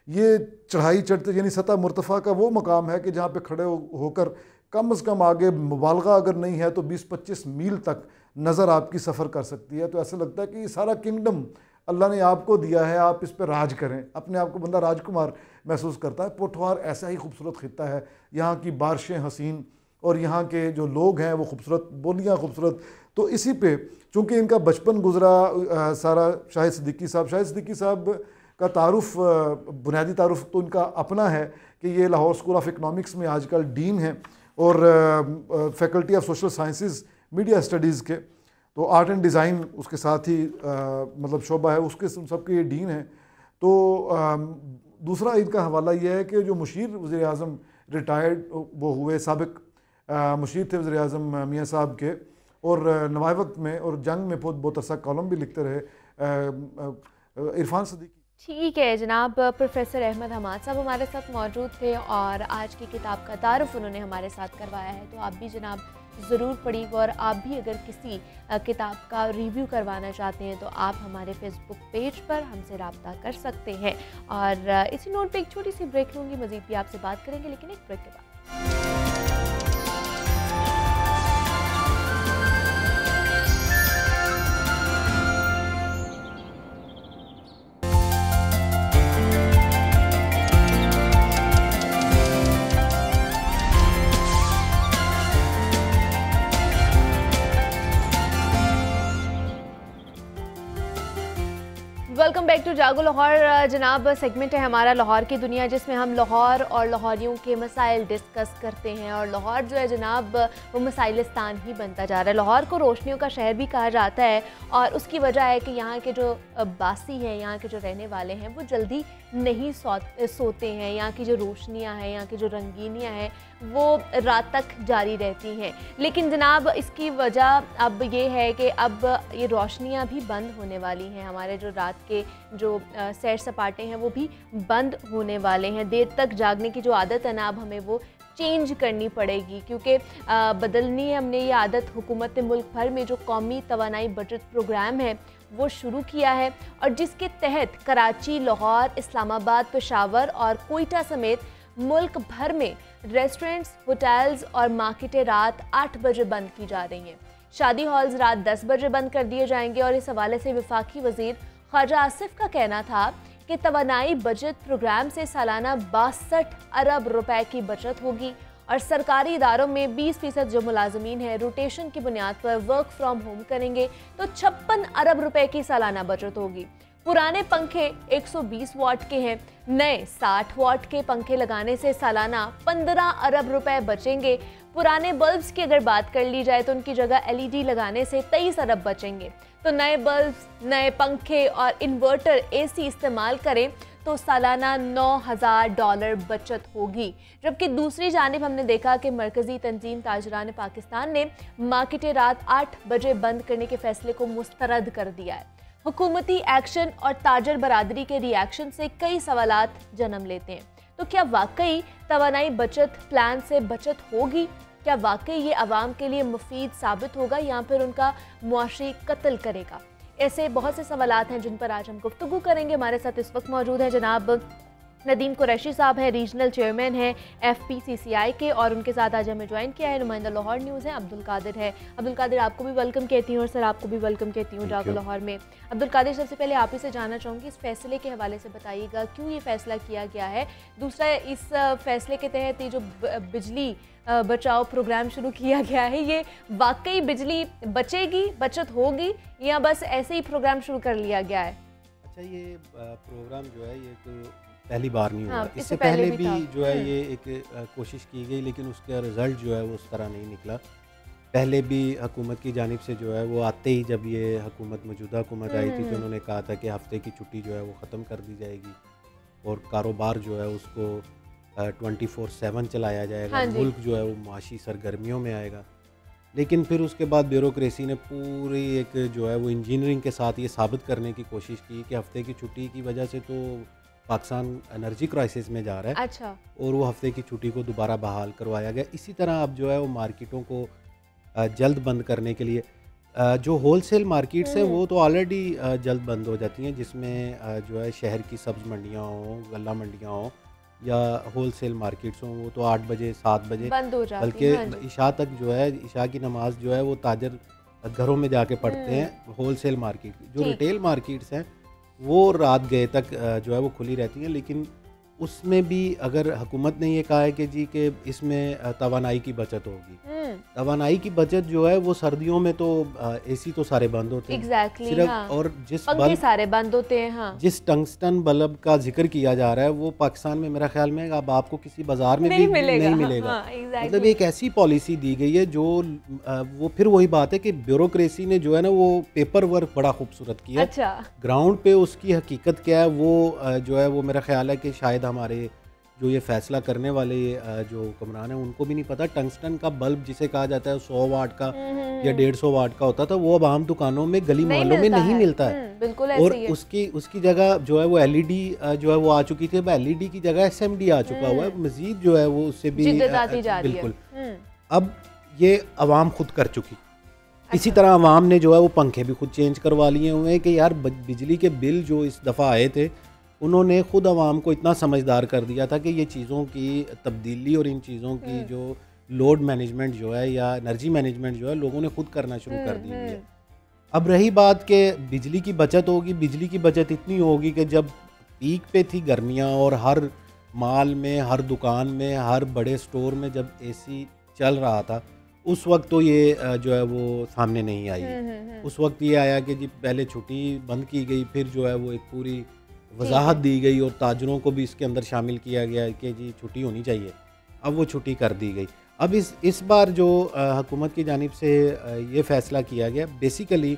ये चढ़ाई चढ़ते यानी सतह मुर्तफ़ा का वो मकाम है कि जहाँ पे खड़े होकर कम से कम आगे मुबालगा अगर नहीं है तो 20-25 मील तक नज़र आपकी सफ़र कर सकती है। तो ऐसा लगता है कि ये सारा किंगडम अल्लाह ने आपको दिया है, आप इस पर राज करें। अपने आप को बंदा राजकुमार महसूस करता है। पोठोहार ऐसा ही खूबसूरत खित्ता है, यहाँ की बारिशें हसीन और यहाँ के जो लोग हैं वो खूबसूरत, बोलियाँ खूबसूरत। तो इसी पे चूँकि इनका बचपन गुजरा सारा शाहिद सिद्दीकी साहब का तारुफ, बुनियादी तारुफ तो इनका अपना है कि ये लाहौर स्कूल ऑफ इकनॉमिक्स में आजकल डीन हैं और faculty of social sciences media studies के, तो आर्ट एंड डिज़ाइन उसके साथ ही मतलब शोबा है, उसके सबके ये डीन हैं। तो दूसरा इनका हवाला ये है कि जो मुशीर वज़ीर आज़म रिटायर्ड वो हुए, साबिक मुशीर थे वज़ीर आज़म मियाँ साहब के, और नवाए वक्त में और जंग में बहुत अरसा कॉलम भी लिखते रहे, इरफान सिद्दीकी। ठीक है जनाब, प्रोफेसर अहमद हमाद साहब हमारे साथ मौजूद थे और आज की किताब का तारुफ उन्होंने हमारे साथ करवाया है। तो आप भी जनाब ज़रूर पढ़िएगा, और आप भी अगर किसी किताब का रिव्यू करवाना चाहते हैं तो आप हमारे फेसबुक पेज पर हमसे रब्ता कर सकते हैं। और इसी नोट पे एक छोटी सी ब्रेक लूँगी, मज़ीद भी आपसे बात करेंगे लेकिन एक ब्रेक के बाद। वेलकम बैक टू जागो लाहौर। जनाब, सेगमेंट है हमारा लाहौर की दुनिया, जिसमें हम लाहौर और लाहौरियों के मसाइल डिस्कस करते हैं। और लाहौर जो है जनाब वो मसाइलिस्तान ही बनता जा रहा है। लाहौर को रोशनियों का शहर भी कहा जाता है, और उसकी वजह है कि यहाँ के जो बासी हैं, यहाँ के जो रहने वाले हैं, वो जल्दी नहीं सोते हैं। यहाँ की जो रोशनियाँ हैं, यहाँ की जो रंगीनियाँ हैं, वो रात तक जारी रहती हैं। लेकिन जनाब इसकी वजह अब ये है कि अब ये रोशनियाँ भी बंद होने वाली हैं। हमारे जो रात के जो सैर सपाटे हैं वो भी बंद होने वाले हैं। देर तक जागने की जो आदत है ना, अब हमें वो चेंज करनी पड़ेगी, क्योंकि बदलनी है हमने ये आदत। हुकूमत ने मुल्क भर में जो कौमी तवानाई बचत प्रोग्राम है वो शुरू किया है, और जिसके तहत कराची, लाहौर, इस्लामाबाद, पेशावर और कोयटा समेत मुल्क भर में रेस्टोरेंट्स, होटल्स और मार्केटें रात 8 बजे बंद की जा रही हैं। शादी हॉल्स रात 10 बजे बंद कर दिए जाएंगे। और इस हवाले से वफाकी वजीर ख्वाजा आसिफ का कहना था कि तवानाई बचत प्रोग्राम से सालाना 62 अरब रुपए की बचत होगी, और सरकारी इदारों में 20% जो मुलाजमीन हैं रोटेशन की बुनियाद पर वर्क फ्रॉम होम करेंगे तो 56 अरब रुपए की सालाना बचत होगी। पुराने पंखे 120 वाट के हैं, नए 60 वाट के पंखे लगाने से सालाना 15 अरब रुपए बचेंगे। पुराने बल्ब्स की अगर बात कर ली जाए तो उनकी जगह LED लगाने से 23 अरब बचेंगे। तो नए बल्ब्स, नए पंखे और इन्वर्टर AC इस्तेमाल करें तो सालाना $9,000 बचत होगी। जबकि दूसरी जानिब हमने देखा कि मरकजी तंजीम ताजरान पाकिस्तान ने मार्केटें रात 8 बजे बंद करने के फैसले को मुस्तरद कर दिया है। हुकूमती एक्शन और ताजर बरादरी के रिएक्शन से कई सवालात जन्म लेते हैं। तो क्या वाकई तवानाई बचत प्लान से बचत होगी? क्या वाकई ये आवाम के लिए मुफीद साबित होगा या फिर उनका मुआशी कत्ल करेगा? ऐसे बहुत से सवालात हैं जिन पर आज हम गुफ्तगू करेंगे। हमारे साथ इस वक्त मौजूद हैं जनाब नदीम कुरैशी साहब हैं, रीजनल चेयरमैन हैं FPCCI के, और उनके साथ आज हमें ज्वाइन किया है नुमाइंदा लाहौर न्यूज़ हैं अब्दुल कादिर है। अब्दुल कादिर, आपको भी वेलकम कहती हूँ और सर आपको भी वेलकम कहती हूँ जागो लाहौर में। अब्दुल कादिर, सबसे पहले आप ही से जानना चाहूँगी, इस फैसले के हवाले से बताइएगा क्यों ये फैसला किया गया है। दूसरा, इस फैसले के तहत ये जो बिजली बचाओ प्रोग्राम शुरू किया गया है, ये वाकई बिजली बचेगी, बचत होगी, या बस ऐसे ही प्रोग्राम शुरू कर लिया गया है? अच्छा, ये प्रोग्राम जो है ये तो पहली बार नहीं हुआ। हाँ, इससे पहले भी जो है ये एक कोशिश की गई, लेकिन उसका रिज़ल्ट जो है वो उस तरह नहीं निकला। पहले भी हुकूमत की जानिब से जो है वो आते ही, जब ये हुकूमत मौजूदा हुकूमत आई थी, तो उन्होंने कहा था कि हफ्ते की छुट्टी जो है वो ख़त्म कर दी जाएगी और कारोबार जो है उसको 24/7 चलाया जाएगा। हाँ, मुल्क जो है वो माशी सरगर्मियों में आएगा। लेकिन फिर उसके बाद ब्यूरोक्रेसी ने पूरी एक जो है वो इंजीनियरिंग के साथ ये साबित करने की कोशिश की कि हफ्ते की छुट्टी की वजह से तो पाकिस्तान एनर्जी क्राइसिस में जा रहा है। अच्छा। और वो हफ्ते की छुट्टी को दोबारा बहाल करवाया गया। इसी तरह अब जो है वो मार्केटों को जल्द बंद करने के लिए जो होलसेल मार्केट्स हैं वो तो ऑलरेडी जल्द बंद हो जाती हैं, जिसमें जो है शहर की सब्ज़ मंडियाँ हों, गल्ला मंडियाँ हों या होलसेल मार्केट्स हों, वो तो 8 बजे 7 बजे बंद हो जाती बल्कि है। हाँ, इशा तक जो है, इशा की नमाज जो है वो ताजर घरों में जाके पढ़ते हैं। होलसेल मार्केट, जो रिटेल मार्केट्स हैं वो रात गए तक जो है वो खुली रहती हैं। लेकिन उसमें भी अगर हुकूमत ने ये कहा है कि जी कि इसमें तवानाई की बचत होगी, तवानाई की बचत जो है वो सर्दियों में तो AC तो सारे बंद होते हैं। सिर्फ हाँ। और जिस पंखे सारे बंद होते हैं। हाँ। जिस टंगस्टन बल्ब का जिक्र किया जा रहा है वो पाकिस्तान में मेरा ख्याल में अब आपको किसी बाजार में भी नहीं मिलेगा। हाँ, मतलब एक ऐसी पॉलिसी दी गई है जो वो फिर वही बात है कि ब्यूरोक्रेसी ने जो है ना वो पेपर वर्क बड़ा खूबसूरत किया। अच्छा। ग्राउंड पे उसकी हकीकत क्या है वो जो है वो मेरा ख्याल है कि शायद हमारे जो ये फैसला करने वाले जो हुक्मरान हैं उनको भी नहीं पता। टंगस्टन का बल्ब जिसे कहा जाता है 100 वाट का या 150 वाट का होता था, वो अब आम दुकानों में गली मोहल्लों में नहीं मिलता है। बिल्कुल और ऐसे ही है। उसकी जगह जो है वो LED जो है वो आ चुकी थी। अब LED की जगह SMD आ चुका हुआ है। मजीद जो है वो उससे भी बिल्कुल अब ये अवाम खुद कर चुकी। इसी तरह अवाम ने जो है वो पंखे भी खुद चेंज करवा लिए हुए हैं कि यार बिजली के बिल जो इस दफ़ा आए थे उन्होंने खुद आवाम को इतना समझदार कर दिया था कि ये चीज़ों की तब्दीली और इन चीज़ों की जो लोड मैनेजमेंट जो है या एनर्जी मैनेजमेंट जो है लोगों ने खुद करना शुरू कर दी है। अब रही बात कि बिजली की बचत होगी, बिजली की बचत इतनी होगी कि जब पीक पे थी गर्मियाँ और हर माल में, हर दुकान में, हर बड़े स्टोर में जब AC चल रहा था उस वक्त तो ये जो है वो सामने नहीं आई। उस वक्त ये आया कि जी पहले छुट्टी बंद की गई, फिर जो है वो एक पूरी वजाहत दी गई और ताजरों को भी इसके अंदर शामिल किया गया कि जी छुट्टी होनी चाहिए। अब वो छुट्टी कर दी गई। अब इस बार जो हुकूमत की जानिब से ये फ़ैसला किया गया, बेसिकली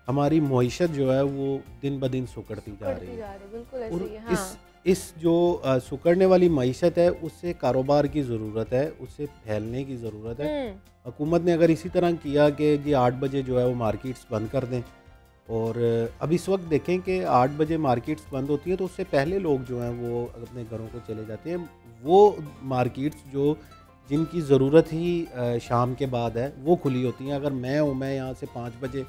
हमारी मईशत जो है वो दिन ब दिन सुकड़ती जा रही है। और इस जो सुकड़ने वाली मईशत है उससे कारोबार की ज़रूरत है, उससे फैलने की ज़रूरत है। हुकूमत ने अगर इसी तरह किया कि जी 8 बजे जो है वो मार्केट्स बंद कर दें, और अब इस वक्त देखें कि 8 बजे मार्केट्स बंद होती हैं तो उससे पहले लोग जो हैं वो अपने घरों को चले जाते हैं। वो मार्केट्स जो जिनकी ज़रूरत ही शाम के बाद है वो खुली होती हैं। अगर मैं यहाँ से 5 बजे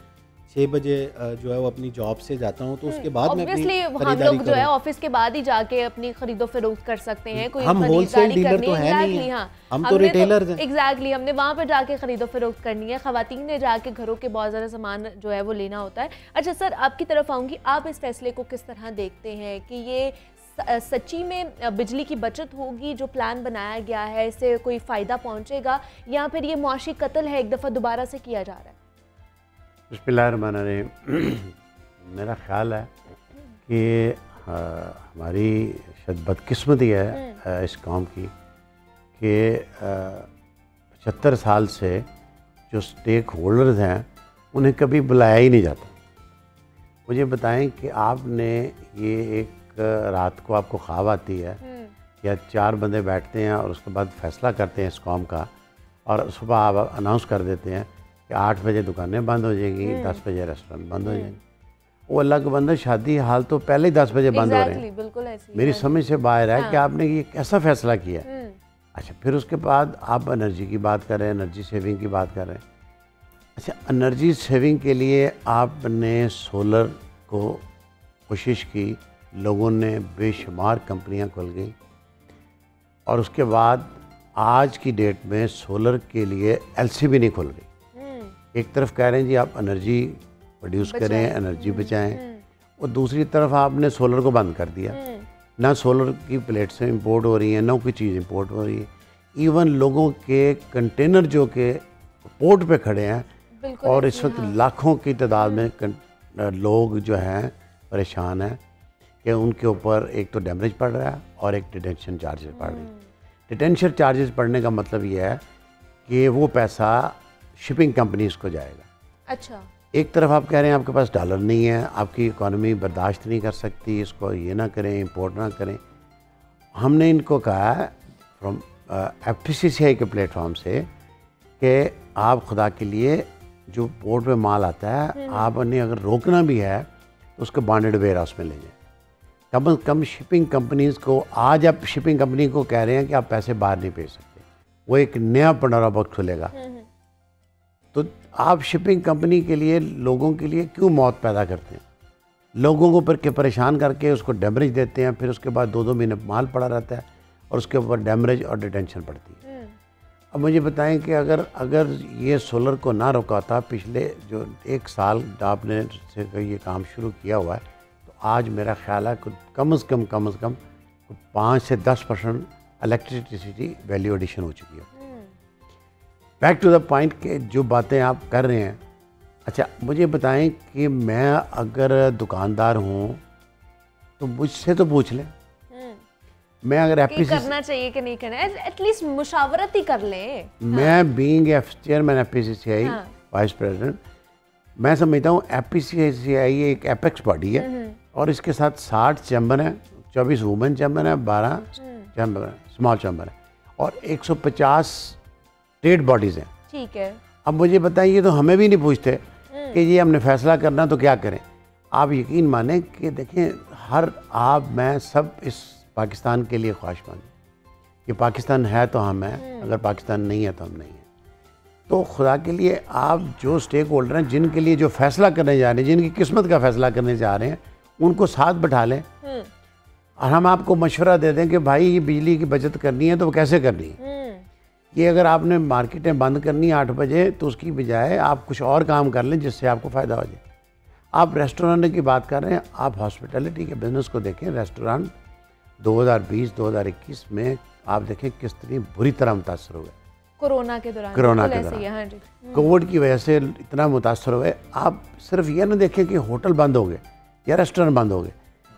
6 बजे जो है वो अपनी जॉब से जाता हूँ तो उसके बाद मैं अपनी हम लोग जो है ऑफिस के बाद ही जाके अपनी खरीदो फरोख्त कर सकते हैं। कोई हम होलसेल डीलर तो है नहीं, हम तो रिटेलर हैं। एग्जैक्टली, हमने वहाँ पर जाके खरीदो फरोख्त करनी है। ख़वातीन ने जाके घरों के बहुत ज़्यादा सामान जो है वो लेना होता है। अच्छा सर, आपकी तरफ आऊँगी, आप इस फैसले को किस तरह देखते हैं कि ये सच्ची में बिजली की बचत होगी? जो प्लान बनाया गया है इससे कोई फ़ायदा पहुँचेगा या फिर ये मुआशी कत्ल है एक दफ़ा दोबारा से किया जा रहा है? बिस्मिल्लाहिर्रहमानिर्रहीम। मेरा ख्याल है कि हमारी शायद बदकिस्मती है इस कौम की कि 75 साल से जो स्टेक होल्डर्स हैं उन्हें कभी बुलाया ही नहीं जाता। मुझे बताएं कि आपने ये एक रात को आपको ख्वाब आती है या 4 बंदे बैठते हैं और उसके बाद फ़ैसला करते हैं इस कौम का, और सुबह आप अनाउंस कर देते हैं कि 8 बजे दुकानें बंद हो जाएंगी, 10 बजे रेस्टोरेंट बंद हो जाएंगे। वो अल्लाह के बंदे, शादी हाल तो पहले ही 10 बजे बंद हो रहे हैं। बिल्कुल ऐसे मेरी समझ से बाहर है कि आपने ये कैसा फ़ैसला किया। अच्छा, फिर उसके बाद आप एनर्जी की बात कर रहे हैं, एनर्जी सेविंग की बात कर रहे हैं। अच्छा, एनर्जी सेविंग के लिए आपने सोलर को कोशिश की, लोगों ने बेशुमार कंपनियां खोल गई, और उसके बाद आज की डेट में सोलर के लिए एलसी भी नहीं खुल गई। एक तरफ कह रहे हैं जी आप एनर्जी प्रोड्यूस करें, एनर्जी बचाएं, और दूसरी तरफ आपने सोलर को बंद कर दिया। ना सोलर की प्लेट से इंपोर्ट हो रही है, ना कोई चीज़ इंपोर्ट हो रही है। इवन लोगों के कंटेनर जो के पोर्ट पे खड़े हैं, और इस वक्त लाखों की तादाद में लोग जो हैं परेशान हैं कि उनके ऊपर एक तो डैमेज पड़ रहा है और एक डिटेंशन चार्जेस पड़ रही है। डिटेंशन चार्जेस पड़ने का मतलब ये है कि वो पैसा शिपिंग कंपनीज को जाएगा। अच्छा, एक तरफ आप कह रहे हैं आपके पास डॉलर नहीं है, आपकी इकोनॉमी बर्दाश्त नहीं कर सकती, इसको ये ना करें, इंपोर्ट ना करें। हमने इनको कहा है फ्रॉम FTCCI के प्लेटफॉर्म से कि आप खुदा के लिए जो पोर्ट पे माल आता है, आपने अगर रोकना भी है तो उसको बॉन्डेड वेयर हाउस में ले जाएं। कम से कम शिपिंग कंपनीज़ को, आज आप शिपिंग कंपनी को कह रहे हैं कि आप पैसे बाहर नहीं भेज सकते, वो एक नया पंडोरा बॉक्स खुलेगा। तो आप शिपिंग कंपनी के लिए, लोगों के लिए क्यों मौत पैदा करते हैं? लोगों को फिर परेशान करके उसको डैमेज देते हैं, फिर उसके बाद 2-2 महीने माल पड़ा रहता है और उसके ऊपर डैमेज और डिटेंशन पड़ती है। अब मुझे बताएं कि अगर ये सोलर को ना रोका पिछले जो 1 साल आपने से ये काम शुरू किया हुआ है, तो आज मेरा ख्याल है कम से कम 5 से 10% इलेक्ट्रिसिटी वैल्यू एडिशन हो चुकी है। बैक टू द पॉइंट के जो बातें आप कर रहे हैं, अच्छा मुझे बताएं कि मैं अगर दुकानदार हूँ तो मुझसे तो पूछ लें, मैं अगर करना चाहिए कि नहीं करना, एटलीस्ट मुशावरत ही कर ले। मैं being chairman FPCCI vice president, मैं समझता हूँ FPCCI एक एपेक्स बॉडी है और इसके साथ 60 चैम्बर हैं, 24 वुमेन चैम्बर हैं, 12 चैम्बर हैं, स्मॉल चैम्बर हैं, और 150 स्टेट बॉडीज़ हैं। ठीक है। अब मुझे बताइए, तो हमें भी नहीं पूछते कि ये हमने फैसला करना तो क्या करें। आप यकीन माने कि देखें, मैं सब इस पाकिस्तान के लिए ख्वाहिशमंद कि पाकिस्तान है तो हम हैं, अगर पाकिस्तान नहीं है तो हम नहीं हैं। तो खुदा के लिए आप जो स्टेक होल्डर हैं, जिनके लिए जो फैसला करने जा रहे हैं, जिनकी किस्मत का फैसला करने जा रहे हैं, उनको साथ बैठा लें और हम आपको मशवरा दे दें कि भाई ये बिजली की बचत करनी है तो वो कैसे करनी है। ये अगर आपने मार्केटें बंद करनी है 8 बजे, तो उसकी बजाय आप कुछ और काम कर लें जिससे आपको फ़ायदा हो जाए। आप रेस्टोरेंट की बात कर रहे हैं, आप हॉस्पिटैलिटी के बिज़नेस को देखें। रेस्टोरेंट 2020-2021 में आप देखें किस तरह बुरी तरह मुतासर हुए कोरोना के दौरान। कोविड की वजह से इतना मुतासर हुए। आप सिर्फ ये ना देखें कि होटल बंद हो गए या रेस्टोरेंट बंद हो गए,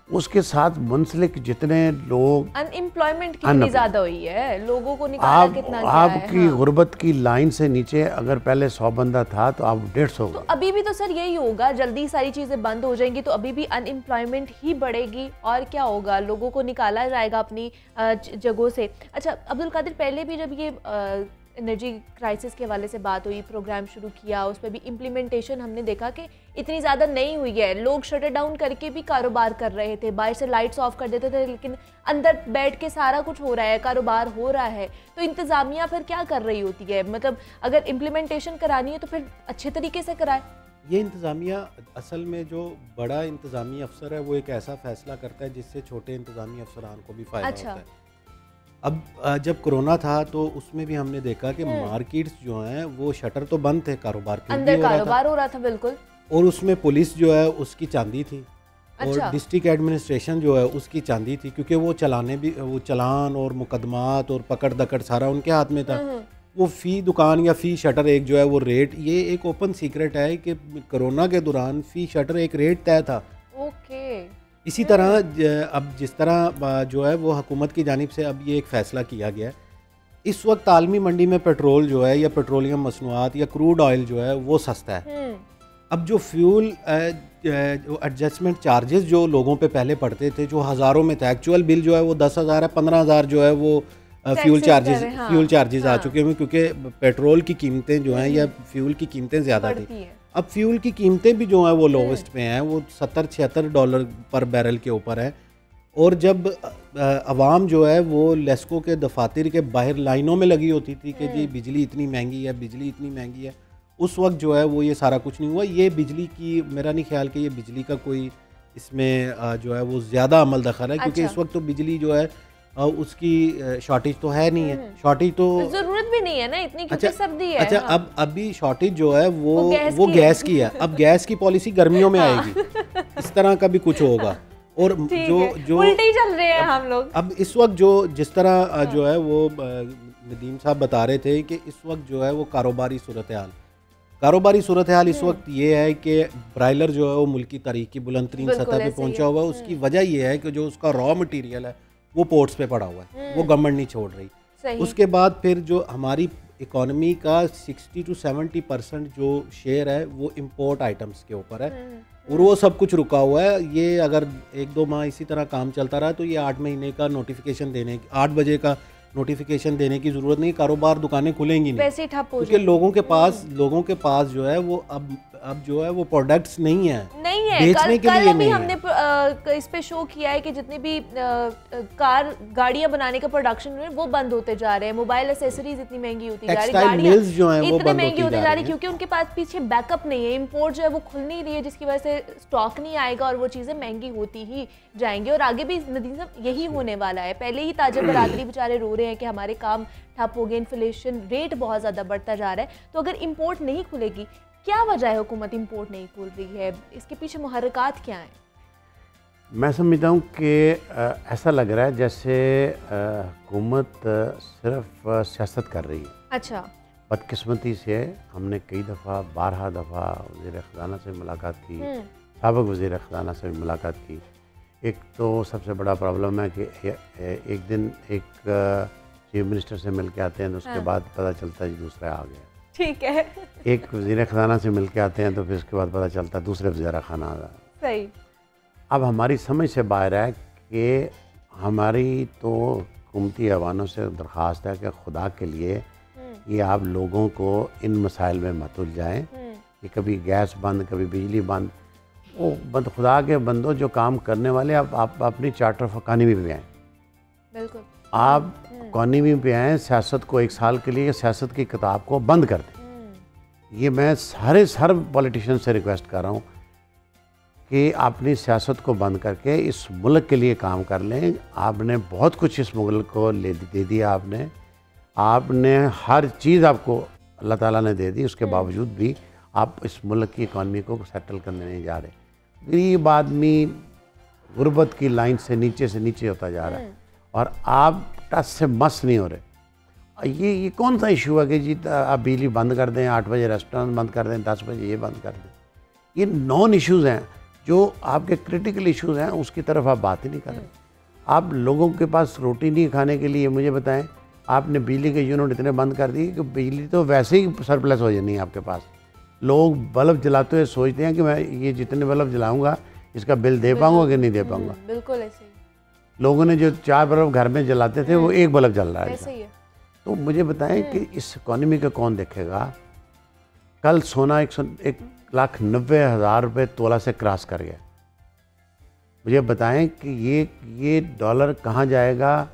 उसके साथ मुंसलिक जितने लोग, अनएम्प्लॉयमेंट कितनी ज़्यादा हुई है, लोगों को निकाला कितना गया है। आपकी गुर्बत की लाइन से नीचे अगर पहले 100 बंदा था तो आप 150 हो गए। तो अभी भी तो सर यही होगा, जल्दी सारी चीज़ें बंद हो जाएंगी तो अभी भी अनएम्प्लॉयमेंट ही बढ़ेगी और क्या होगा, लोगों को निकाला जाएगा अपनी जगहों से। अच्छा अब्दुल कादिर, पहले भी जब ये एनर्जी क्राइसिस के हवाले से बात हुई, प्रोग्राम शुरू किया, उस पर भी इम्प्लीमेंटेशन हमने देखा कि इतनी ज़्यादा नहीं हुई है। लोग शटर डाउन करके भी कारोबार कर रहे थे, बाहर से लाइट्स ऑफ कर देते थे, लेकिन अंदर बैठ के सारा कुछ हो रहा है, कारोबार हो रहा है। तो इंतज़ामिया फिर क्या कर रही होती है? मतलब अगर इम्प्लीमेंटेशन करानी है तो फिर अच्छे तरीके से कराए। ये इंतज़ामिया, असल में जो बड़ा इंतज़ामी अफसर है वो एक ऐसा फैसला करता है जिससे छोटे इंतज़ामी अफसरान को भी फ़ायदा होता है। अब जब कोरोना था तो उसमें भी हमने देखा कि मार्केट्स जो हैं वो शटर तो बंद थे, कारोबार अंदर कारोबार हो रहा था बिल्कुल, और उसमें पुलिस जो है उसकी चांदी थी। और डिस्ट्रिक्ट एडमिनिस्ट्रेशन जो है उसकी चांदी थी, क्योंकि वो चलान और मुकदमात और पकड़ दकड़ सारा उनके हाथ में था। वो फ़ी दुकान या फ़ी शटर एक जो है वो रेट, ये एक ओपन सीक्रेट है कि कोरोना के दौरान फ़ी शटर एक रेट तय था। ओके। इसी तरह अब जिस तरह जो है वो हुकूमत की जानिब से अब ये एक फ़ैसला किया गया है, इस वक्त आलमी मंडी में पेट्रोल जो है या पेट्रोलियम मसनूआत या क्रूड ऑयल जो है वो सस्ता है। अब जो फ्यूल एडजस्टमेंट चार्जेस जो लोगों पे पहले पड़ते थे, जो हज़ारों में था, एक्चुअल बिल जो है वो 10,000 है, 15,000 जो है वो फ्यूल चार्जेस आ चुके हैं, क्योंकि पेट्रोल की कीमतें जो हैं या फ्यूल की कीमतें ज़्यादा थी। अब फ्यूल की कीमतें भी जो हैं वो लोवेस्ट पे हैं, वो $70-76 पर बैरल के ऊपर है। और जब अवाम जो है वो लेस्को के दफातर के बाहर लाइनों में लगी होती थी कि जी बिजली इतनी महंगी है, बिजली इतनी महंगी है, उस वक्त जो है वो ये सारा कुछ नहीं हुआ। ये बिजली की, मेरा नहीं ख्याल कि ये बिजली का कोई इसमें जो है वो ज़्यादा अमल दखल है, क्योंकि इस वक्त तो बिजली जो है उसकी शॉर्टेज तो है नहीं है, शॉर्टेज तो जरूरत भी नहीं है ना इतनी, क्योंकि सर्दी है। अच्छा, अब अभी शॉर्टेज जो है वो गैस की है। अब गैस की पॉलिसी गर्मियों में आएगी, इस तरह का भी कुछ होगा। और जो उल्टे ही चल रहे हैं हम लोग। अब इस वक्त जिस तरह जो है वो नदीम साहब बता रहे थे कि इस वक्त जो है वो कारोबारी सूरत हाल इस वक्त ये है कि ब्रायलर जो है वो मुल्क की तारीख की बुलंद तरीन सतह पे पहुंचा हुआ है। उसकी वजह ये है कि जो उसका रॉ मटेरियल है वो पोर्ट्स पे पड़ा हुआ है, वो गवर्नमेंट नहीं छोड़ रही। उसके बाद फिर जो हमारी इकोनॉमी का 60 to 70% जो शेयर है वो इंपोर्ट आइटम्स के ऊपर है, और वो सब कुछ रुका हुआ है। ये अगर 1-2 माह इसी तरह काम चलता रहा तो ये 8 महीने का नोटिफिकेशन देने, 8 बजे का नोटिफिकेशन देने की ज़रूरत नहीं, कारोबार दुकानें खुलेंगी नहीं, वैसे ठप हो क्योंकि लोगों के पास जो है वो अब जो है वो प्रोडक्ट्स नहीं है बेचने के लिए। नहीं, हमने इस पे शो किया है कि जितने भी गाड़ियां बनाने का प्रोडक्शन है वो बंद होते जा रहे हैं, मोबाइल एसेसरीज इतनी महंगी होती जा रही है, गाड़ियां जो है वो इतनी महंगी होती जा रही है, क्योंकि उनके पास पीछे बैकअप नहीं है। इंपोर्ट जो है वो खुल नहीं रही है, जिसकी वजह से स्टॉक नहीं आएगा और वो चीजें महंगी होती ही जाएंगी। और आगे भी नदीम साहब यही होने वाला है। पहले ही ताजर बरादरी बेचारे रो रहे हैं कि हमारे काम ठप हो गए, इन्फ्लेशन रेट बहुत ज्यादा बढ़ता जा रहा है। तो अगर इंपोर्ट नहीं खुलेगी, क्या वजह है हुकूमत इंपोर्ट नहीं खोल रही है, इसके पीछे मुहर्रिकात क्या हैं? मैं समझता हूँ कि ऐसा लग रहा है जैसे हुकूमत सिर्फ सियासत कर रही है। अच्छा। बदकिस्मती से हमने कई दफ़ा 12 दफ़ा वज़ीर ख़ज़ाना से मुलाकात की, साबिक़ वज़ीर ख़ज़ाना से मुलाकात की। एक तो सबसे बड़ा प्रॉब्लम है कि एक दिन एक चीफ मिनिस्टर से मिल के आते हैं तो उसके बाद पता चलता है दूसरा आ गया, ठीक है। एक वज़ीर ख़ज़ाना से मिल के आते हैं तो फिर उसके बाद पता चलता है दूसरे वज़ीर ख़ाना आ गया। सही। अब हमारी समझ से बाहर है कि हमारी तो हुकूमती ऐवानों से दरख्वास्त है कि खुदा के लिए ये आप लोगों को इन मसाइल में मत उलझाएं कि कभी गैस बंद, कभी बिजली बंद। वो बंद खुदा के बंदो जो काम करने वाले, आप अपनी चार्टर ऑफ इकॉनमी पे आएँ। बिल्कुल। आप इकॉनमी पे आएँ, सियासत को 1 साल के लिए सियासत की किताब को बंद कर दें। ये मैं हर पॉलिटिशियन से रिक्वेस्ट कर रहा हूँ कि अपनी सियासत को बंद करके इस मुल्क के लिए काम कर लें। आपने बहुत कुछ इस मुल्क को दे दिया, आपने हर चीज़ आपको अल्लाह ताला ने दे दी, उसके बावजूद भी आप इस मुल्क की इकॉनमी को सेटल करने नहीं जा रहे। गरीब आदमी गुर्बत की लाइन से नीचे होता जा रहा है और आप टच से मस नहीं हो रहे। ये कौन सा इशू है कि जी आप बिजली बंद कर दें, 8 बजे रेस्टोरेंट बंद कर दें, 10 बजे ये बंद कर दें। ये नॉन इश्यूज़ हैं, जो आपके क्रिटिकल इश्यूज़ हैं उसकी तरफ आप बात ही नहीं कर रहे। आप लोगों के पास रोटी नहीं खाने के लिए, मुझे बताएं, आपने बिजली के यूनिट इतने बंद कर दिए कि बिजली तो वैसे ही सरप्लस हो जानी है आपके पास। लोग बल्ब जलाते हुए सोचते हैं कि मैं ये जितने बल्ब जलाऊंगा इसका बिल दे पाऊंगा कि नहीं दे पाऊंगा। बिल्कुल ऐसे ही। लोगों ने जो 4 बल्ब घर में जलाते थे वो 1 बल्ब जल रहा है। ऐसे ही है। तो मुझे बताएं कि इस इकॉनमी का कौन देखेगा। कल सोना 1,90,000 रुपये तोला से क्रॉस कर गया। मुझे बताएं कि ये डॉलर कहाँ जाएगा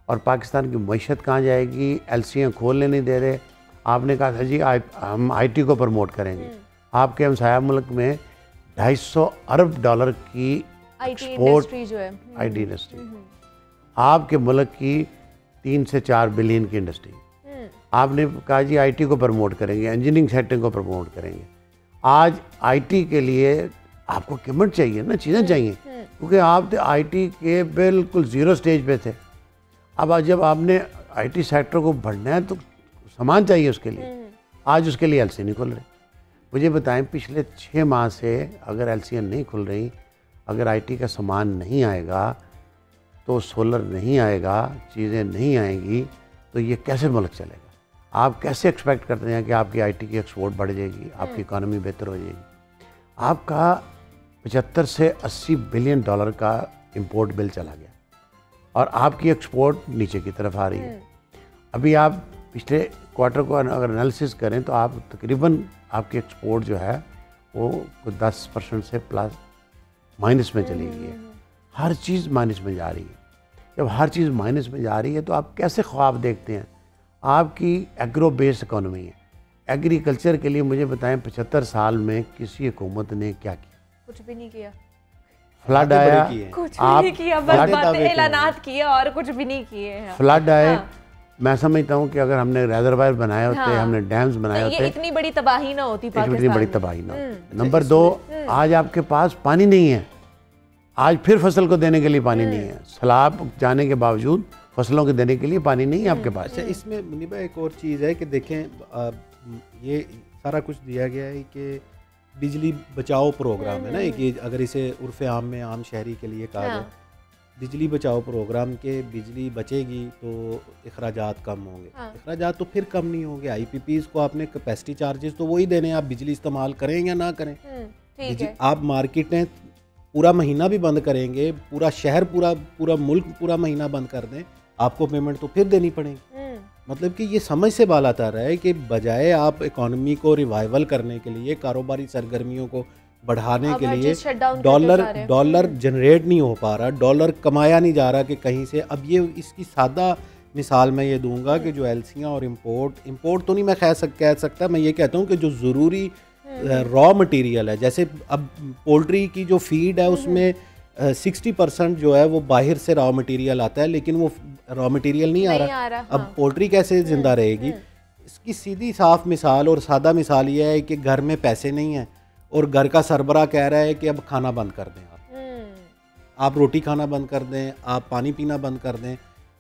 और पाकिस्तान की मईशत कहाँ जाएगी। एलसीएं खोलने नहीं दे रहे। आपने कहा था जी हम आईटी को प्रमोट करेंगे। आपके हमसाया मुल्क में $250 अरब की एक्सपोर्ट जो है आईटी इंडस्ट्री, आपके मुल्क की 3 से 4 बिलियन की इंडस्ट्री। आपने कहा जी आईटी को प्रमोट करेंगे, इंजीनियरिंग सेक्टर को प्रमोट करेंगे। आज आईटी के लिए आपको इक्विपमेंट चाहिए ना, चीज़ें चाहिए, क्योंकि आप तो आईटी के बिल्कुल 0 स्टेज पे थे। अब जब आपने आईटी सेक्टर को बढ़ना है तो सामान चाहिए उसके लिए। आज उसके लिए एलसी नहीं खुल रही। मुझे बताएं, पिछले 6 माह से अगर एलसी नहीं खुल रही, अगर आईटी का सामान नहीं आएगा, तो सोलर नहीं आएगा, चीज़ें नहीं आएंगी, तो ये कैसे मुल्क चलेगा। आप कैसे एक्सपेक्ट करते हैं कि आपकी आईटी की एक्सपोर्ट बढ़ जाएगी, आपकी इकॉनमी बेहतर हो जाएगी। आपका 75 से 80 बिलियन डॉलर का इंपोर्ट बिल चला गया और आपकी एक्सपोर्ट नीचे की तरफ आ रही है। अभी आप पिछले क्वार्टर को अगर एनालिसिस करें तो आप तकरीबन आपकी एक्सपोर्ट जो है वो 10% से प्लस माइनस में चली गई है। हर चीज़ माइनस में जा रही है। जब हर चीज़ माइनस में जा रही है तो आप कैसे ख्वाब देखते हैं? आपकी एग्रो बेस्ड इकोनॉमी है। एग्रीकल्चर के लिए मुझे बताएं 75 साल में किसी हुकूमत ने क्या किया? कुछ भी नहीं किया। फ्लड आया, कुछ भी नहीं किया, बस बातें ऐलानात किए और कुछ भी नहीं किए हैं। फ्लड आए, मैं समझता हूँ कि अगर हमने रिजर्वायर बनाए होते, हमने डैम्स बनाए होते, ये इतनी बड़ी तबाही ना होती पाकिस्तान में। इतनी बड़ी तबाही ना होती। नंबर 2, आज आपके पास पानी नहीं है, आज फिर फसल को देने के लिए पानी नहीं है। सैलाब जाने के बावजूद फसलों के देने के लिए पानी नहीं है आपके पास। अच्छा, इसमें मुनीबा एक और चीज़ है कि देखें, ये सारा कुछ दिया गया है कि बिजली बचाओ प्रोग्राम है ना, एक अगर इसे उर्फ़ आम में आम शहरी के लिए कहा जाए, बिजली बचाओ प्रोग्राम के बिजली बचेगी तो अखराजात कम होंगे। अखराजात तो फिर कम नहीं होंगे। IPPs को आपने कैपेसिटी चार्जेस तो वही देने, आप बिजली इस्तेमाल करें या ना करें। ठीक है। आप मार्केटें पूरा महीना भी बंद करेंगे, पूरा शहर पूरा मुल्क पूरा महीना बंद कर दें, आपको पेमेंट तो फिर देनी पड़ेगी। मतलब कि ये समझ से बाल आता रहा है कि बजाय आप इकोनॉमी को रिवाइवल करने के लिए, कारोबारी सरगर्मियों को बढ़ाने के लिए डॉलर जनरेट नहीं हो पा रहा, डॉलर कमाया नहीं जा रहा कि कहीं से। अब ये इसकी सादा मिसाल मैं ये दूंगा कि जो एलसियाँ और इम्पोर्ट तो नहीं मैं कह सकता, मैं ये कहता हूँ कि जो ज़रूरी रॉ मटेरियल है, जैसे अब पोल्ट्री की जो फीड है उसमें 60% जो है वो बाहर से रॉ मटेरियल आता है, लेकिन वो रॉ मटेरियल नहीं आ रहा। अब पोल्ट्री कैसे ज़िंदा रहेगी? इसकी सीधी साफ मिसाल और सादा मिसाल ये है कि घर में पैसे नहीं है और घर का सरबरा कह रहा है कि अब खाना बंद कर दें, आप रोटी खाना बंद कर दें, आप पानी पीना बंद कर दें,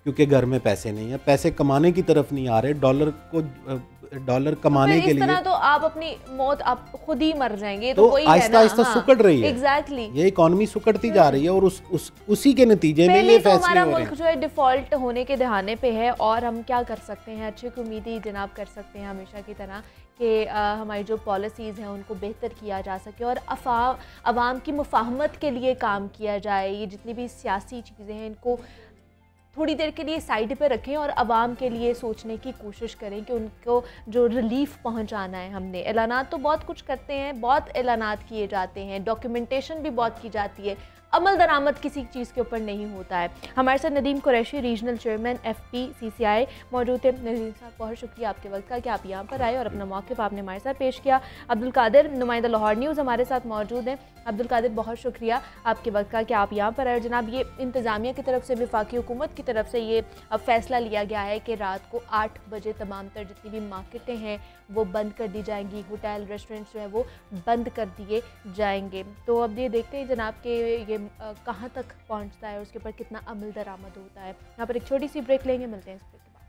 क्योंकि घर में पैसे नहीं है, पैसे कमाने की तरफ नहीं आ रहे, डॉलर कमाने के लिए। इस तरह तो आप अपनी मौत आप खुद ही मर जाएंगे। तो आहिस्ता आहिस्ता सुकड़ रही है। एग्जैक्टली, ये इकोनॉमी सुकड़ती जा रही है और उसी के नतीजे में ये फैसले हो रहे हैं। हमारा मुल्क जो है डिफॉल्ट होने के दहाने पे है, और हम क्या कर सकते हैं? अच्छी उम्मीद जनाब कर सकते हैं हमेशा की तरह कि हमारी जो पॉलिसीज़ हैं उनको बेहतर किया जा सके और अवाम की मुफाहमत के लिए काम किया जाए। ये जितनी भी सियासी चीज़ें हैं इनको थोड़ी देर के लिए साइड पे रखें और आवाम के लिए सोचने की कोशिश करें कि उनको जो रिलीफ पहुंचाना है। हमने ऐलानात तो बहुत कुछ करते हैं, बहुत ऐलानात किए जाते हैं, डॉक्यूमेंटेशन भी बहुत की जाती है, अमल दरामद किसी चीज़ के ऊपर नहीं होता है। हमारे साथ Nadeem Qureshi, regional chairman FPCCI मौजूद है। नदीम साहब, बहुत शुक्रिया आपके वक्त का कि आप यहाँ पर आए और अपना मौक़िफ़ आपने हमारे साथ पेश किया। अब्दुल कादिर, नुमाइंदा लाहौर न्यूज़, हमारे साथ मौजूद हैं। अब्दुल कादिर, बहुत शुक्रिया आपके वक्त का कि आप यहाँ पर आए। जनाब, ये इंतज़ामिया की तरफ से, वफाकी हुकूमत की तरफ से ये अब फैसला लिया गया है कि रात को 8 बजे तमाम तर जितनी भी मार्केटें हैं वो बंद कर दी जाएंगी, होटल रेस्टोरेंट्स जो है वो बंद कर दिए जाएंगे। तो अब ये देखते हैं जनाब के ये कहाँ तक पहुँचता है, उसके ऊपर कितना अमल दरामद होता है। यहाँ पर एक छोटी सी ब्रेक लेंगे, मिलते हैं इस ब्रेक के बाद।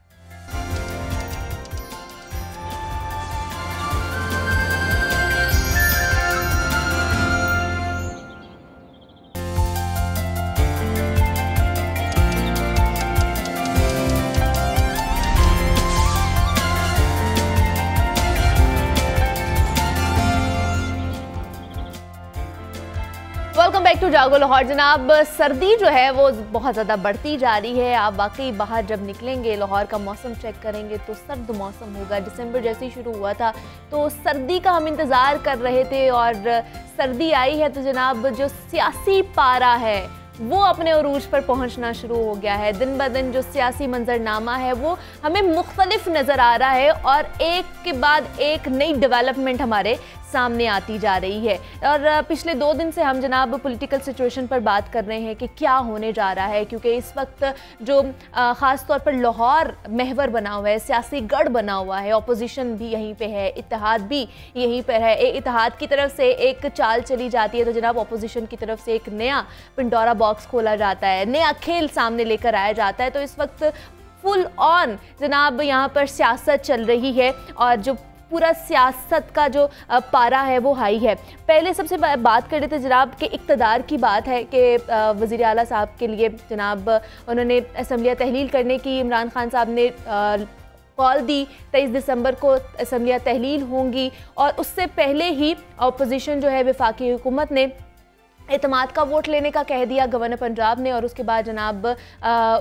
वेलकम बैक टू जागो लाहौर। जनाब, सर्दी जो है वो बहुत ज़्यादा बढ़ती जा रही है। आप वाकई बाहर जब निकलेंगे, लाहौर का मौसम चेक करेंगे तो सर्द मौसम होगा। दिसंबर जैसे ही शुरू हुआ था तो सर्दी का हम इंतज़ार कर रहे थे और सर्दी आई है तो जनाब जो सियासी पारा है वो अपने उरूज पर पहुंचना शुरू हो गया है। दिन ब दिन जो सियासी मंजरनामा है वो हमें मुख्तलिफ नज़र आ रहा है और एक के बाद एक नई डेवलपमेंट हमारे सामने आती जा रही है। और पिछले 2 दिन से हम जनाब पॉलिटिकल सिचुएशन पर बात कर रहे हैं कि क्या होने जा रहा है, क्योंकि इस वक्त जो ख़ास तौर पर लाहौर महवर बना हुआ है, सियासी गढ़ बना हुआ है, अपोजिशन भी यहीं पे है, इत्तेहाद भी यहीं पर है। इत्तेहाद की तरफ से एक चाल चली जाती है तो जनाब अपोजिशन की तरफ से एक नया पिंडोरा बॉक्स खोला जाता है, नया खेल सामने लेकर आया जाता है। तो इस वक्त फुल ऑन जनाब यहाँ पर सियासत चल रही है और जो पूरा सियासत का जो पारा है वो हाई है। पहले सबसे बात कर रहे थे जनाब के इक़्तिदार की बात है कि वज़ीर आला साहब के लिए जनाब उन्होंने असम्बलियाँ तहलील करने की, इमरान खान साहब ने कॉल दी 23 दिसंबर को असम्बलियाँ तहलील होंगी और उससे पहले ही अपोजिशन जो है वफाकी हुकूमत ने एतमाद का वोट लेने का कह दिया गवर्नर पंजाब ने, और उसके बाद जनाब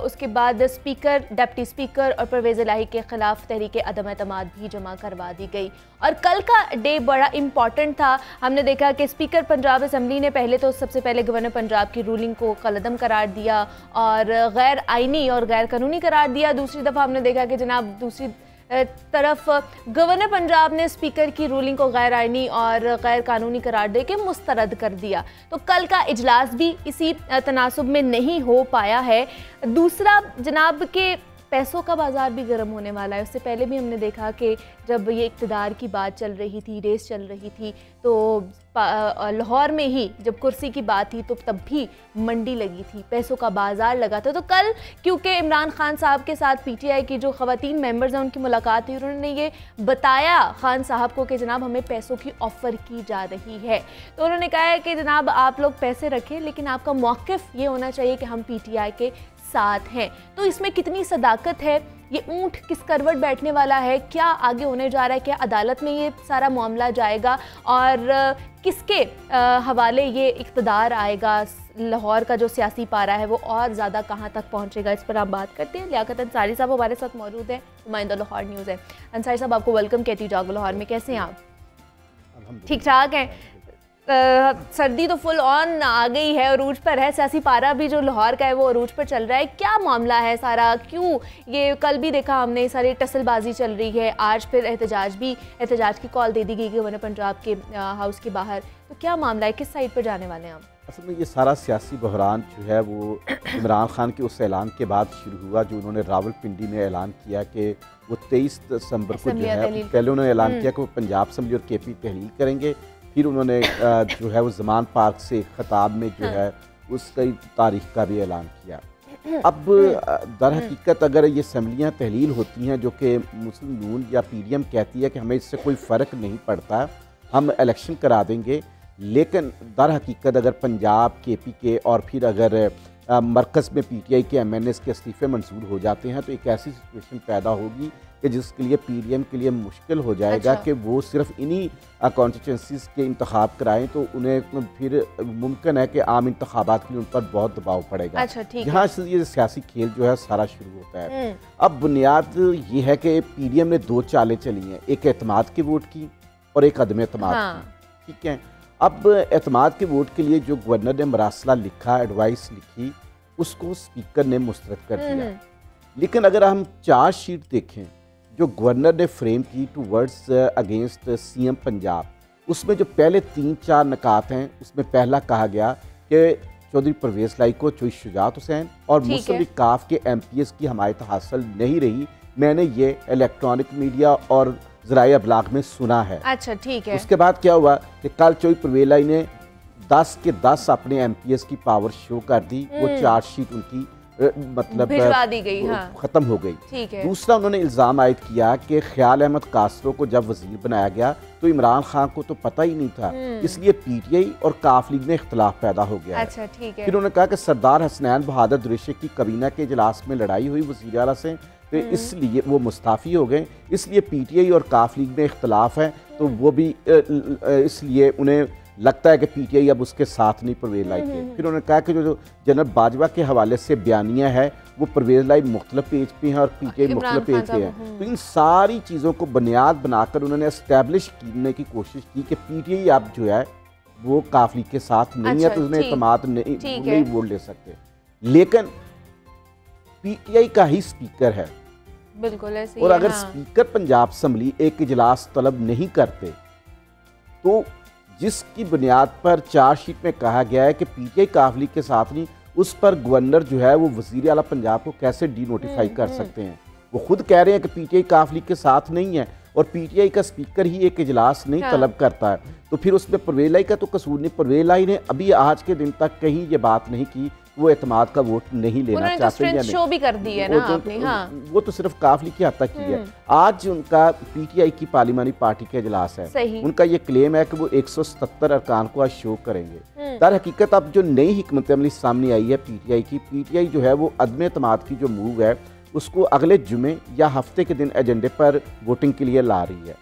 उसके बाद स्पीकर, डिप्टी स्पीकर और परवेज़ इलाही के खिलाफ तहरीक अदम एतमाद भी जमा करवा दी गई। और कल का डे बड़ा इम्पॉर्टेंट था। हमने देखा कि स्पीकर पंजाब असम्बली ने पहले तो सबसे पहले गवर्नर पंजाब की रूलिंग को कलअदम करार दिया और गैर आइनी और गैर कानूनी करार दिया। दूसरी दफ़ा हमने देखा कि जनाब दूसरी तरफ गवर्नर पंजाब ने स्पीकर की रूलिंग को गैर आइनी और गैर कानूनी करार दे के मुस्तरद कर दिया। तो कल का इजलास भी इसी तनासुब में नहीं हो पाया है। दूसरा जनाब के पैसों का बाज़ार भी गर्म होने वाला है। उससे पहले भी हमने देखा कि जब ये इक़्तिदार की बात चल रही थी, रेस चल रही थी, तो लाहौर में ही जब कुर्सी की बात थी तो तब भी मंडी लगी थी, पैसों का बाज़ार लगा था। तो कल क्योंकि इमरान खान साहब के साथ पीटीआई की जो ख़वातीन मेंबर्स हैं उनकी मुलाकात हुई, उन्होंने ये बताया खान साहब को कि जनाब हमें पैसों की ऑफ़र की जा रही है। तो उन्होंने कहा है कि जनाब आप लोग पैसे रखें, लेकिन आपका मौक़िफ़ ये होना चाहिए कि हम पीटीआई के साथ हैं। तो इसमें कितनी सदाकत है, ये ऊँट किस करवट बैठने वाला है, क्या आगे होने जा रहा है, क्या अदालत में ये सारा मामला जाएगा और किसके हवाले ये इक़्तिदार आएगा, लाहौर का जो सियासी पारा है वो और ज़्यादा कहाँ तक पहुँचेगा, इस पर आप बात करते हैं। लियाकत अंसारी साहब हमारे साथ मौजूद हैं, नुमाइंदा लाहौर न्यूज़ है। अंसारी साहब आपको वेलकम कहती हूँ जागो लाहौर में, कैसे हैं आप? ठीक ठाक हैं। सर्दी तो फुल ऑन आ गई है, अरूज पर है, सियासी पारा भी जो लाहौर का है वो अरूज पर चल रहा है। क्या मामला है सारा, क्यों ये कल भी देखा हमने सारी टसलबाजी चल रही है, आज फिर एहतजाज की कॉल दे दी गई गवर्नर पंजाब के हाउस के बाहर। तो क्या मामला है, किस साइड पर जाने वाले हैं आप? असल में ये सारा सियासी बहरान जो है वो इमरान खान के उस ऐलान के बाद शुरू हुआ जो उन्होंने रावलपिंडी में ऐलान किया कि वो 23 दिसंबर को जो है, पहले उन्होंने ऐलान किया कि वो पंजाब असम्बली और केपी तहलील करेंगे, फिर उन्होंने जो है वो ज़मान पार्क से खिताब में जो है उसकी तारीख का भी ऐलान किया। अब दर हकीकत अगर ये असम्बलियाँ तहलील होती हैं जो कि मुस्लिम नून या पीडीएम कहती है कि हमें इससे कोई फ़र्क नहीं पड़ता, हम इलेक्शन करा देंगे, लेकिन दर हकीकत अगर पंजाब केपी के और फिर अगर मरकज़ में पीटीआई के एमएनएस के इस्तीफ़े मंजूर हो जाते हैं तो एक ऐसी सिचुएशन पैदा होगी कि जिसके लिए पीडीएम के लिए मुश्किल हो जाएगा कि वो सिर्फ इन्हीं कॉन्स्टिट्यूंसीज़ के इंतखाब कराएं, तो उन्हें फिर मुमकिन है कि आम इंतखाबात के लिए उन पर बहुत दबाव पड़ेगा। यहाँ से ये सियासी खेल जो है सारा शुरू होता है। अब बुनियाद ये है कि पीडीएम ने 2 चालें चली हैं, एक एतमाद के वोट की और एक अदम एतमाद की। ठीक है, अब एतमाद के वोट के लिए जो गवर्नर ने मरासला लिखा, एडवाइस लिखी, उसको स्पीकर ने मुस्तरद कर दिया। लेकिन अगर हम चार्जशीट देखें जो गवर्नर ने फ्रेम की टूवर्ड्स अगेंस्ट सीएम पंजाब, उसमें जो पहले 3-4 नकात हैं, उसमें पहला कहा गया कि चौधरी परवेज़ इलाही को चौधरी शुजात हुसैन और मुस्लिम लीग काफ के एमपीएस की हमायत हासिल नहीं रही। मैंने ये इलेक्ट्रॉनिक मीडिया और ज़राए अबलाग में सुना है। अच्छा, ठीक है। उसके बाद क्या हुआ कि कल चौधरी परवेज़ इलाही ने 10 के 10 अपने एमपीएस की पावर शो कर दी, वो चार्जशीट उनकी मतलब भिजवा दी गई, ख़त्म हो गई। ठीक है। दूसरा उन्होंने इल्ज़ाम आयद किया कि ख्याल अहमद कासरो को जब वजीर बनाया गया तो इमरान खान को तो पता ही नहीं था, इसलिए पीटीआई और काफ लीग में इख्तलाफ पैदा हो गया। अच्छा, ठीक है। फिर उन्होंने कहा कि सरदार हसनैन बहादुर दुरेशे की कबीना के इजलास में लड़ाई हुई वज़ीर आला से, तो इसलिए वो मुस्ताफ़ी हो गए, इसलिए पीटीआई और काफ लीग में इख्तलाफ है, तो वो भी इसलिए उन्हें लगता है कि पीटीआई अब उसके साथ नहीं परवेज़ इलाही के। फिर उन्होंने कहा कि जो जनरल बाजवा के हवाले से बयानियाँ है वो परवेज़ इलाही मुख्तलिफ पेज पे हैं और पीटीआई मुख्तलिफ पेज पे हैं। तो इन सारी चीज़ों को बुनियाद बनाकर उन्होंने इस्टेब्लिश करने की कोशिश की कि पीटीआई अब जो है वो काफ लीग के साथ नहीं है, तो उसमें इत्मीनान नहीं वोट ले सकते। लेकिन पीटीआई का ही स्पीकर है, बिल्कुल ऐसे, और अगर स्पीकर पंजाब असम्बली एक इजलास तलब नहीं करते तो जिसकी बुनियाद पर चार्जशीट में कहा गया है कि पीटीआई काफ लीग के साथ नहीं, उस पर गवर्नर जो है वो वज़ीर आला पंजाब को कैसे डी नोटिफाई कर सकते हैं। वो खुद कह रहे हैं कि पीटीआई काफ लीग के साथ नहीं है और पीटीआई का स्पीकर ही एक इजलास नहीं तलब करता है, तो फिर उसमें परवेज़ इलाही का तो कसूर नहीं। परवेज़ इलाही ने अभी आज के दिन तक कहीं ये बात नहीं की वो एतमाद का वोट नहीं लेना चाहते हैं, शो भी कर दी है ना आपने। वो तो सिर्फ काफ लीग की हद तक की है। आज उनका पीटीआई की पार्लिमानी पार्टी का इजलास है, उनका ये क्लेम है कि वो 177 अरकान को आज शो करेंगे। दर हकीकत अब जो नई हिकमत अमली सामने आई है पीटीआई की, पीटीआई जो है वो अदम एतमाद की जो मूव है उसको अगले जुमे या हफ्ते के दिन एजेंडे पर वोटिंग के लिए ला रही है।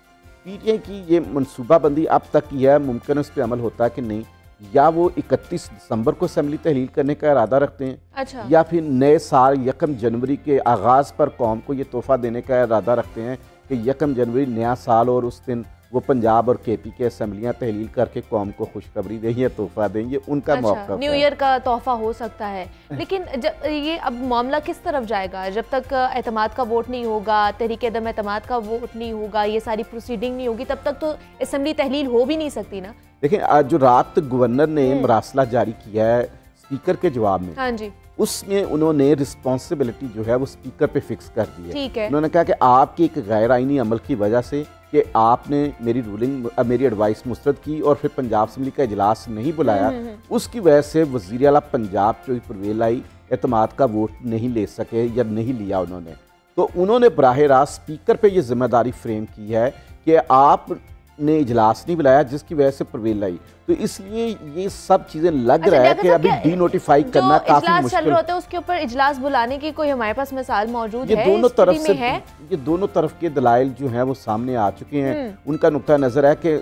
पीटीआई की ये मनसूबाबंदी अब तक की है, मुमकिन उस पर अमल होता है कि नहीं, या वो 31 दिसंबर को असम्बली तहलील करने का इरादा रखते हैं, अच्छा, या फिर नए साल 1 जनवरी के आगाज़ पर कौम को ये तोहफ़ा देने का इरादा रखते हैं कि 1 जनवरी नया साल और उस दिन वो पंजाब और केपी के असम्बलियाँ तहलील करके कौम को खुशखबरी दें या तोहफ़ा दें, ये उनका अच्छा, मौक़िफ़ न्यू ईयर का तोहफ़ा हो सकता है। लेकिन जब ये अब मामला किस तरफ जाएगा, जब तक एतमाद का वोट नहीं होगा, तहरीक अदम एतमाद का वोट नहीं होगा, ये सारी प्रोसीडिंग नहीं होगी, तब तक तो असम्बली तहलील हो भी नहीं सकती ना। देखिए आज जो रात गवर्नर ने मरासला जारी किया है स्पीकर के जवाब में, हाँ जी, उसमें उन्होंने रिस्पॉन्सिबिलिटी जो है वो स्पीकर पे फिक्स कर दी है। ठीक है, उन्होंने कहा कि आपके एक गैर आइनी अमल की वजह से कि आपने मेरी एडवाइस मुस्तरद की और फिर पंजाब असम्बली का इजलास नहीं बुलाया, उसकी वजह से वज़ीर आला पंजाब जो परवेज़ लाई एतमाद का वोट नहीं ले सके या नहीं लिया उन्होंने। तो उन्होंने बराह रास्त स्पीकर पे ये जिम्मेदारी फ्रेम की है कि आपने इजलास नहीं बुलाया जिसकी वजह से परवेज़ लाई, तो इसलिए ये सब चीजें लग रहा है कि अभी डीनोटिफाई करना काफी मुश्किल चल रहा होता है, उसके ऊपर इजलास बुलाने की कोई हमारे पास मिसाल मौजूद है? दोनों तरफ से ये दोनों तरफ के दलाइल जो हैं वो सामने आ चुके हैं। उनका नुक्ता नजर है कि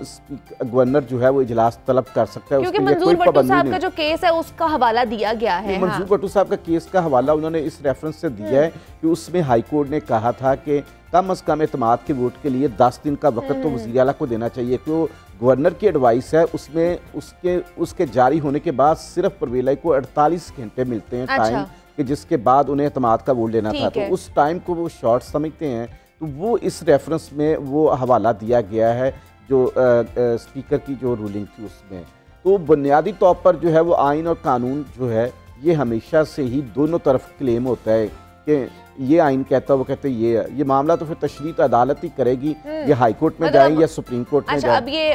गवर्नर जो है वो इजलास तलब कर सकता है, क्योंकि मंजूर भट्टू साहब का जो केस है उसका हवाला दिया गया है। मंजूर भट्टू साहब का केस का हवाला उन्होंने इस रेफरेंस से दिया है कि उसमें हाई कोर्ट ने कहा था कि कम अज कम एतमाद के वोट के लिए 10 दिन का वक्त तो वज़ीर आला को देना चाहिए। तो गवर्नर की एडवाइस है उसमें उसके जारी होने के बाद सिर्फ परवेज़ लाई को 48 घंटे मिलते हैं टाइम कि जिसके बाद उन्हें एतमाद का वोट लेना था। तो उस टाइम को वो शॉर्ट समझते हैं, तो वो इस रेफरेंस में वो हवाला दिया गया है जो स्पीकर की जो रूलिंग थी उसमें। तो बुनियादी तौर पर जो है वो आइन और कानून जो है ये हमेशा से ही दोनों तरफ क्लेम होता है कि ये आइन कहता है वो कहते हैं ये मामला तो फिर तशरीत अदालत ही करेगी, ये हाई कोर्ट में जाए या सुप्रीम कोर्ट में जाए। अब ये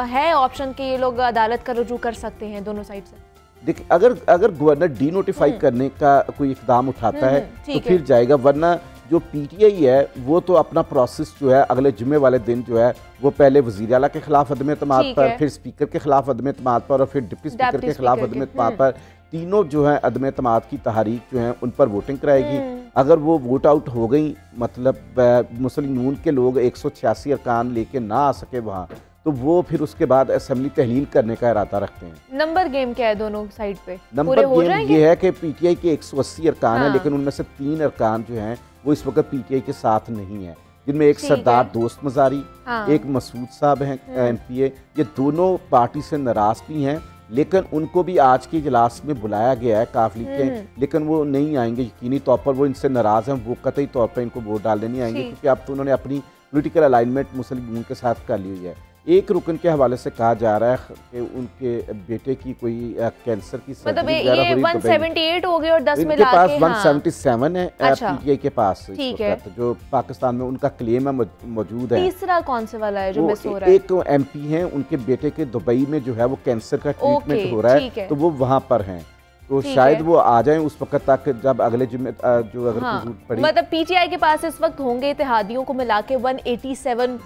है ऑप्शन कि ये लोग अदालत का रुजू कर सकते हैं दोनों साइड से। देखिए अगर गवर्नर डी नोटिफाई करने का कोई इकदाम उठाता है तो फिर जाएगा, वरना जो पीटीआई है वो तो अपना प्रोसेस जो है अगले जुम्मे वाले दिन जो है वो पहले वज़ीर आला के खिलाफ अदम एतमाद पर, फिर स्पीकर के खिलाफ अदम एतमाद पर और फिर डिप्टी स्पीकर के खिलाफ अदम एतमाद पर, तीनों जो है अदम एतमाद की तहरीक जो है उन पर वोटिंग कराएगी। अगर वो वोट आउट हो गई, मतलब मुस्लिम नून के लोग 186 अरकान लेके ना आ सके वहाँ, तो वो फिर उसके बाद असेंबली तहलील करने का इरादा रखते हैं। नंबर गेम क्या है दोनों साइड पे? नंबर गेम ये है कि पीटीआई के 180 अरकान है, लेकिन उनमें से 3 अरकान जो हैं वो इस वक्त पीटीआई के साथ नहीं है, जिनमें एक सरदार दोस्त मजारी, एक मसूद साहब हैं एमपीए। ये दोनों पार्टी से नाराज भी हैं, लेकिन उनको भी आज के इजलास में बुलाया गया है काफली के, लेकिन वो नहीं आएंगे। यकीनी तौर पर वो इनसे नाराज हैं, वो कतई तौर पर इनको वोट डालने नहीं आएंगे, क्योंकि अब तो उन्होंने अपनी पॉलिटिकल अलाइनमेंट मुस्लिम लीग के साथ कर ली हुई है। एक रुकन के हवाले से कहा जा रहा है कि उनके बेटे की कोई कैंसर की मतलब ये 178 हो गए और 10 मिला के 177 है पीटीआई के पास, ठीक है, जो पाकिस्तान में उनका क्लेम है मौजूद है। तीसरा कौन से वाला है जो मिस हो रहा है? एक तो एमपी हैं, उनके बेटे के दुबई में जो है वो कैंसर का ट्रीटमेंट हो रहा है, तो वो वहाँ पर हैं, तो शायद वो आ जाएं उस वक्त तक जब अगले जुम्मे जो अगर जरूरत पड़ी। मतलब पीटीआई के पास इस वक्त होंगे इत्तेहादियों को मिला के 187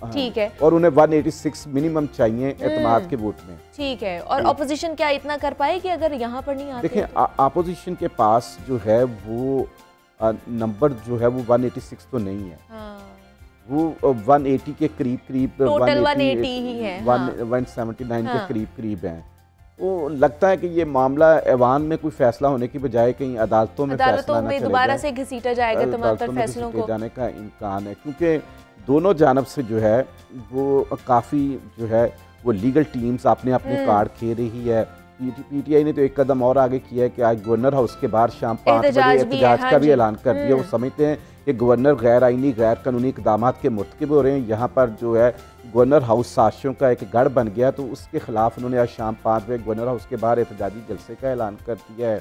ठीक है, और उन्हें 186 मिनिमम चाहिए एतमाद के वोट में, ठीक है। और ऑपोजिशन क्या इतना कर पाएगी अगर यहाँ पर नहीं आते? देखिए ऑपोजिशन के पास जो है वो नंबर जो है वो 186 तो नहीं है, वो 180 के करीब टोटल 180 ही है, 179 के करीब हैं। वो लगता है कि ये मामला ऐवान में कोई फैसला होने की बजाय कहीं अदालतों में दोबारा से घसीटा जाएगा, तमाम फैसलों को जाने का इम्कान है, क्योंकि दोनों जानब से जो है वो काफ़ी जो है वो लीगल टीम्स अपने अपने कार्ड खेल रही है। पीटीआई ने तो एक कदम और आगे किया है कि आज गवर्नर हाउस के बाहर शाम 5 बजे एहतजाज का भी ऐलान कर दिया। वो समझते हैं कि गवर्नर गैर आइनी गैर कानूनी इक़दाम के मुर्तकिब हो रहे हैं। यहाँ पर जो है गवर्नर हाउस साजिशों का एक गढ़ बन गया, तो उसके खिलाफ उन्होंने आज शाम 5 बजे गवर्नर हाउस के बाहर एहतजाजी जलसे का ऐलान कर दिया है।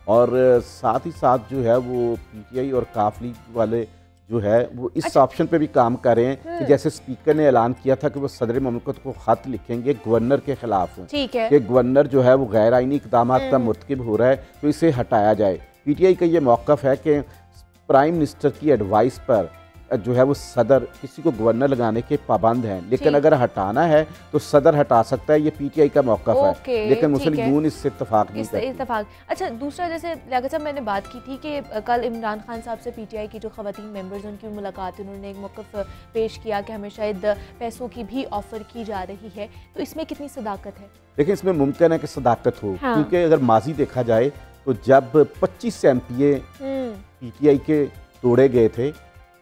और साथ ही साथ जो है वो पीटीआई और काफ लीग वाले जो है वो इस ऑप्शन पे भी काम कर रहे हैं कि जैसे स्पीकर ने ऐलान किया था कि वो सदर ममलकत को खत लिखेंगे गवर्नर के खिलाफ, ठीक है, कि गवर्नर जो है वो गैर आइनी इक़दाम का मुर्तकिब हो रहा है तो इसे हटाया जाए। पीटीआई का ये मौक़िफ़ है कि प्राइम मिनिस्टर की एडवाइस पर जो है वो सदर किसी को गवर्नर लगाने के पाबंद हैं, लेकिन अगर हटाना है तो सदर हटा सकता है, ये पीटीआई का मौक़िफ़ है, लेकिन मुस्लिम लीग इससे इत्तेफाक नहीं करती। अच्छा, दूसरा जैसे लियाकत साहब मैंने बात की थी कि कल इमरान खान साहब से पीटीआई की जो ख़वातीन मेंबर्स हैं उनकी मुलाकात, उन्होंने एक मौक़िफ़ पेश किया कि हमें शायद पैसों की भी ऑफ़र की जा रही है, तो इसमें कितनी सदाकत है? देखिए, इसमें मुमकिन है कि सदाकत हो, क्योंकि अगर माजी देखा जाए तो जब 25 MPA पीटीआई के तोड़े गए थे,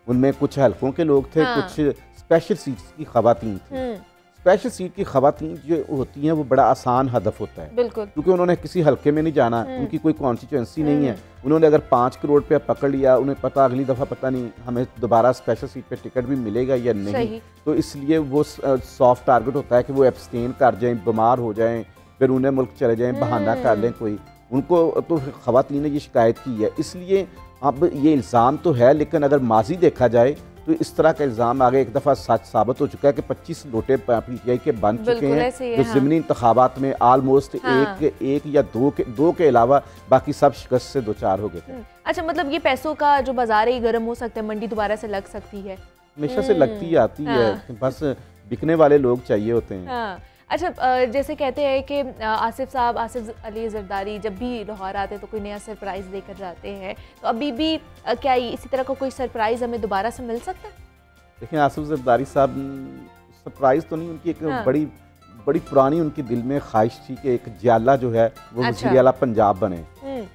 उनमें कुछ हल्कों के लोग थे, कुछ स्पेशल सीट्स की ख़वातीन थी। स्पेशल सीट की ख़वातीन जो होती हैं वो बड़ा आसान हदफ होता है, बिल्कुल, क्योंकि उन्होंने किसी हल्के में नहीं जाना, उनकी कोई कॉन्स्टिट्यूंसी नहीं है। उन्होंने अगर 5 करोड़ पे पकड़ लिया, उन्हें पता अगली दफ़ा पता नहीं हमें दोबारा स्पेशल सीट पे टिकट भी मिलेगा या नहीं, तो इसलिए वो सॉफ्ट टारगेट होता है कि वो एब्सटेन कर जाएँ, बीमार हो जाएँ, फिर उन्हें मुल्क चले जाएँ, बहाना कर लें कोई। उनको तो ख़वातीन ने ये शिकायत की है, इसलिए अब ये इल्ज़ाम तो है, लेकिन अगर माजी देखा जाए तो इस तरह का इल्ज़ाम आगे एक दफ़ा सच साबित हो चुका है कि 25 लोटे पीटीआई के बन चुके हैं, जो ज़मीनी इंतखाबात में आलमोस्ट एक या दो के अलावा बाकी सब शिकस्त से 2-4 हो गए थे। अच्छा, मतलब ये पैसों का जो बाजार है गर्म हो सकता है, मंडी दोबारा से लग सकती है, हमेशा से लगती आती है, बस बिकने वाले लोग चाहिए होते हैं। अच्छा, जैसे कहते हैं कि आसिफ अली ज़रदारी जब भी लाहौर आते हैं तो कोई नया सरप्राइज़ देकर जाते हैं, तो अभी भी क्या इसी तरह का कोई सरप्राइज़ हमें दोबारा से मिल सकता है? देखिए, आसिफ ज़रदारी साहब सरप्राइज़ तो नहीं, उनकी एक बड़ी पुरानी उनके दिल में ख्वाहिश थी कि एक जियाला जो है वो वज़ीर आला पंजाब बने,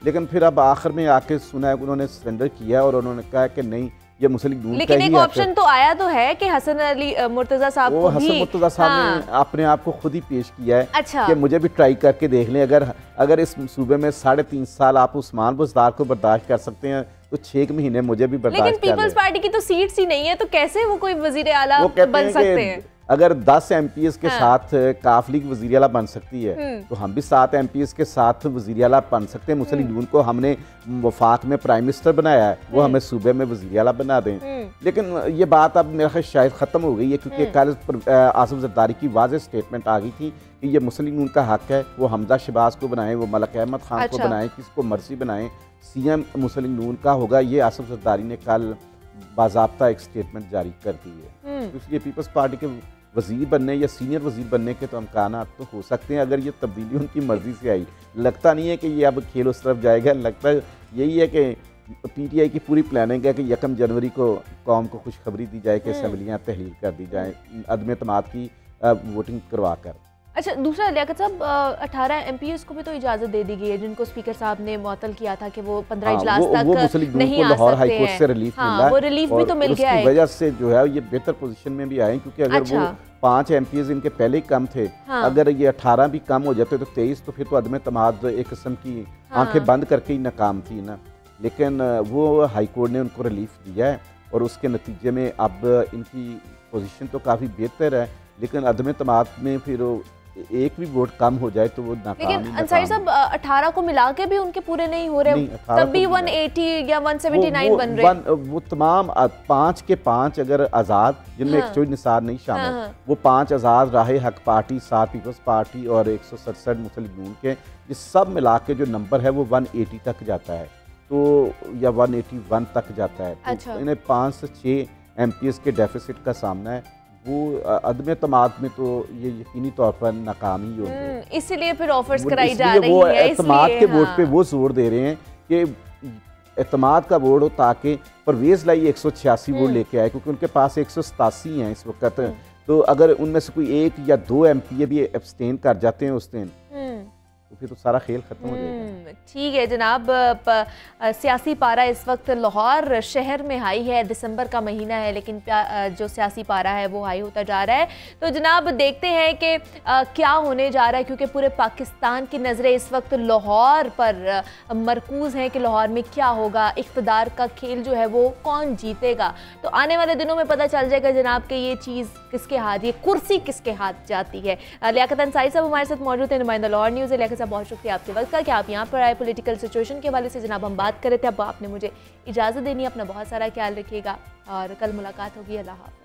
लेकिन फिर अब आखिर में आके सुना है उन्होंने सरेंडर किया और उन्होंने कहा कि नहीं, ये मुस्लिम लीग, लेकिन एक ऑप्शन तो आया तो है कि हसन अली मुर्तज़ा साहब को भी, हसन मुर्तज़ा साहब ने अपने आप को खुद ही पेश किया है कि मुझे भी ट्राई करके देख लें, अगर इस सूबे में 3.5 साल आप उस्मान बुज़दार को बर्दाश्त कर सकते हैं तो 6 महीने मुझे भी बर्दाश्त कर लें। लेकिन पीपल्स पार्टी की तो सीट्स ही नहीं है, तो कैसे वो कोई वज़ीर आला बन सकते हैं? अगर 10 MPs के साथ काफ लीग वज़ीर आला बन सकती है, तो हम भी 7 MPs के साथ वज़ीर आला बन सकते हैं। मुस्लिम लीग को हमने वफाक में प्राइम मिनिस्टर बनाया है, वो हमें सूबे में वज़ीर आला बना दें। लेकिन ये बात अब मेरा ख्याल शायद ख़त्म हो गई है, क्योंकि कल आसिफ ज़रदारी की वाज़ेह स्टेटमेंट आ गई थी कि ये मुस्लिम लीग का हक है, वो हमजा शहबाज को बनाएं, वो मलक अहमद खान को बनाएं, किसको मर्जी बनाएं, CM मुस्लिम लीग का होगा। ये आसिफ ज़रदारी ने कल बाज़ाब्ता एक स्टेटमेंट जारी कर दी है। तो इसलिए पीपल्स पार्टी के वज़ीर बनने या सीनियर वज़ीर बनने के तो अमकानात तो हो सकते हैं, अगर ये तब्दीली उनकी मर्ज़ी से आई। लगता नहीं है कि ये अब खेल उस तरफ जाएगा, लगता यही है कि पीटीआई की पूरी प्लानिंग है कि 1 जनवरी को कौम को खुशखबरी दी जाए कि असम्बलियाँ तहलील कर दी जाएँ अदम एतमाद की वोटिंग करवा कर। अच्छा, दूसरा लियाकत साहब 18 MPs को भी तो इजाज़त दे दी गई है, जिनको स्पीकर साहब ने मुअत्तल किया था कि वो 15 इजलास तक नहीं आ लाहौर हाई कोर्ट से रिलीफ मिला, वो रिलीफ भी तो मिल गया है, वजह से जो है ये बेहतर पोजीशन में भी आए, क्योंकि अगर वो 5 MPs इनके पहले ही कम थे, अगर ये 18 भी कम हो जाते तो 23, तो फिर तो अदम एतमाद एक किस्म की आंखें बंद करके ही नाकाम थी ना। लेकिन वो हाई कोर्ट ने उनको रिलीफ दिया है और उसके नतीजे में अब इनकी पोजीशन तो काफ़ी बेहतर है, लेकिन अदम एतमाद में फिर एक भी वोट कम हो जाए तो वो नाकाम। लेकिन अंसारी साहब 18 को मिला के भी उनके पूरे नहीं हो रहे, तब भी 180 या 179 बन रहे। वो तमाम 5 के 5 अगर आज़ाद, जिनमें 124 निसार नहीं शामिल, वो 5 आज़ाद, राहे हक पार्टी, 7 पीपल्स पार्टी और 167 मुस्लिम लीग के, ये सब मिला के जो नंबर है वो 180 तक जाता है, तो या 181 तक जाता है। तो इन्हें 5 से 6 MPs के डेफिसिट का सामना है, वो अदम तमाद में तो ये यकीनी तौर पर नाकाम ही होंगे। इसलिए फिर ऑफर्स कराई जा रही वो है, एतमाद के वोट पे वो जोर दे रहे हैं कि एतमाद का वोट हो, ताकि परवेज़ लाई 186 वोट लेके आए, क्योंकि उनके पास 187 हैं इस वक्त। तो अगर उनमें से कोई 1 या 2 MPA भी एब्सटेन कर जाते हैं उस दिन, तो फिर तो सारा खेल खत्म हो जाएगा। ठीक है जनाब, सियासी पारा इस वक्त लाहौर शहर में हाई है, दिसंबर का महीना है, लेकिन जो सियासी पारा है वो हाई होता जा रहा है। तो जनाब देखते हैं कि क्या होने जा रहा है, क्योंकि पूरे पाकिस्तान की नज़रें इस वक्त लाहौर पर मरकूज़ हैं कि लाहौर में क्या होगा, इक़्तिदार का खेल जो है वो कौन जीतेगा। तो आने वाले दिनों में पता चल जाएगा जनाब कि ये चीज़ किसके हाथ, ये कुर्सी किसके हाथ जाती है। लियाकत अंसारी साहब हमारे साथ मौजूद है, नुमाइंदा लाहौर न्यूज़। लियाकत साहब बहुत शुक्रिया आपके वक्त का कि आप यहाँ पर आए। पॉलिटिकल सिचुएशन के हवाले से जनाब हम बात कर रहे थे, अब आपने मुझे इजाज़त देनी है। अपना बहुत सारा ख्याल रखिएगा और कल मुलाकात होगी। अल्लाह हाफ़िज़।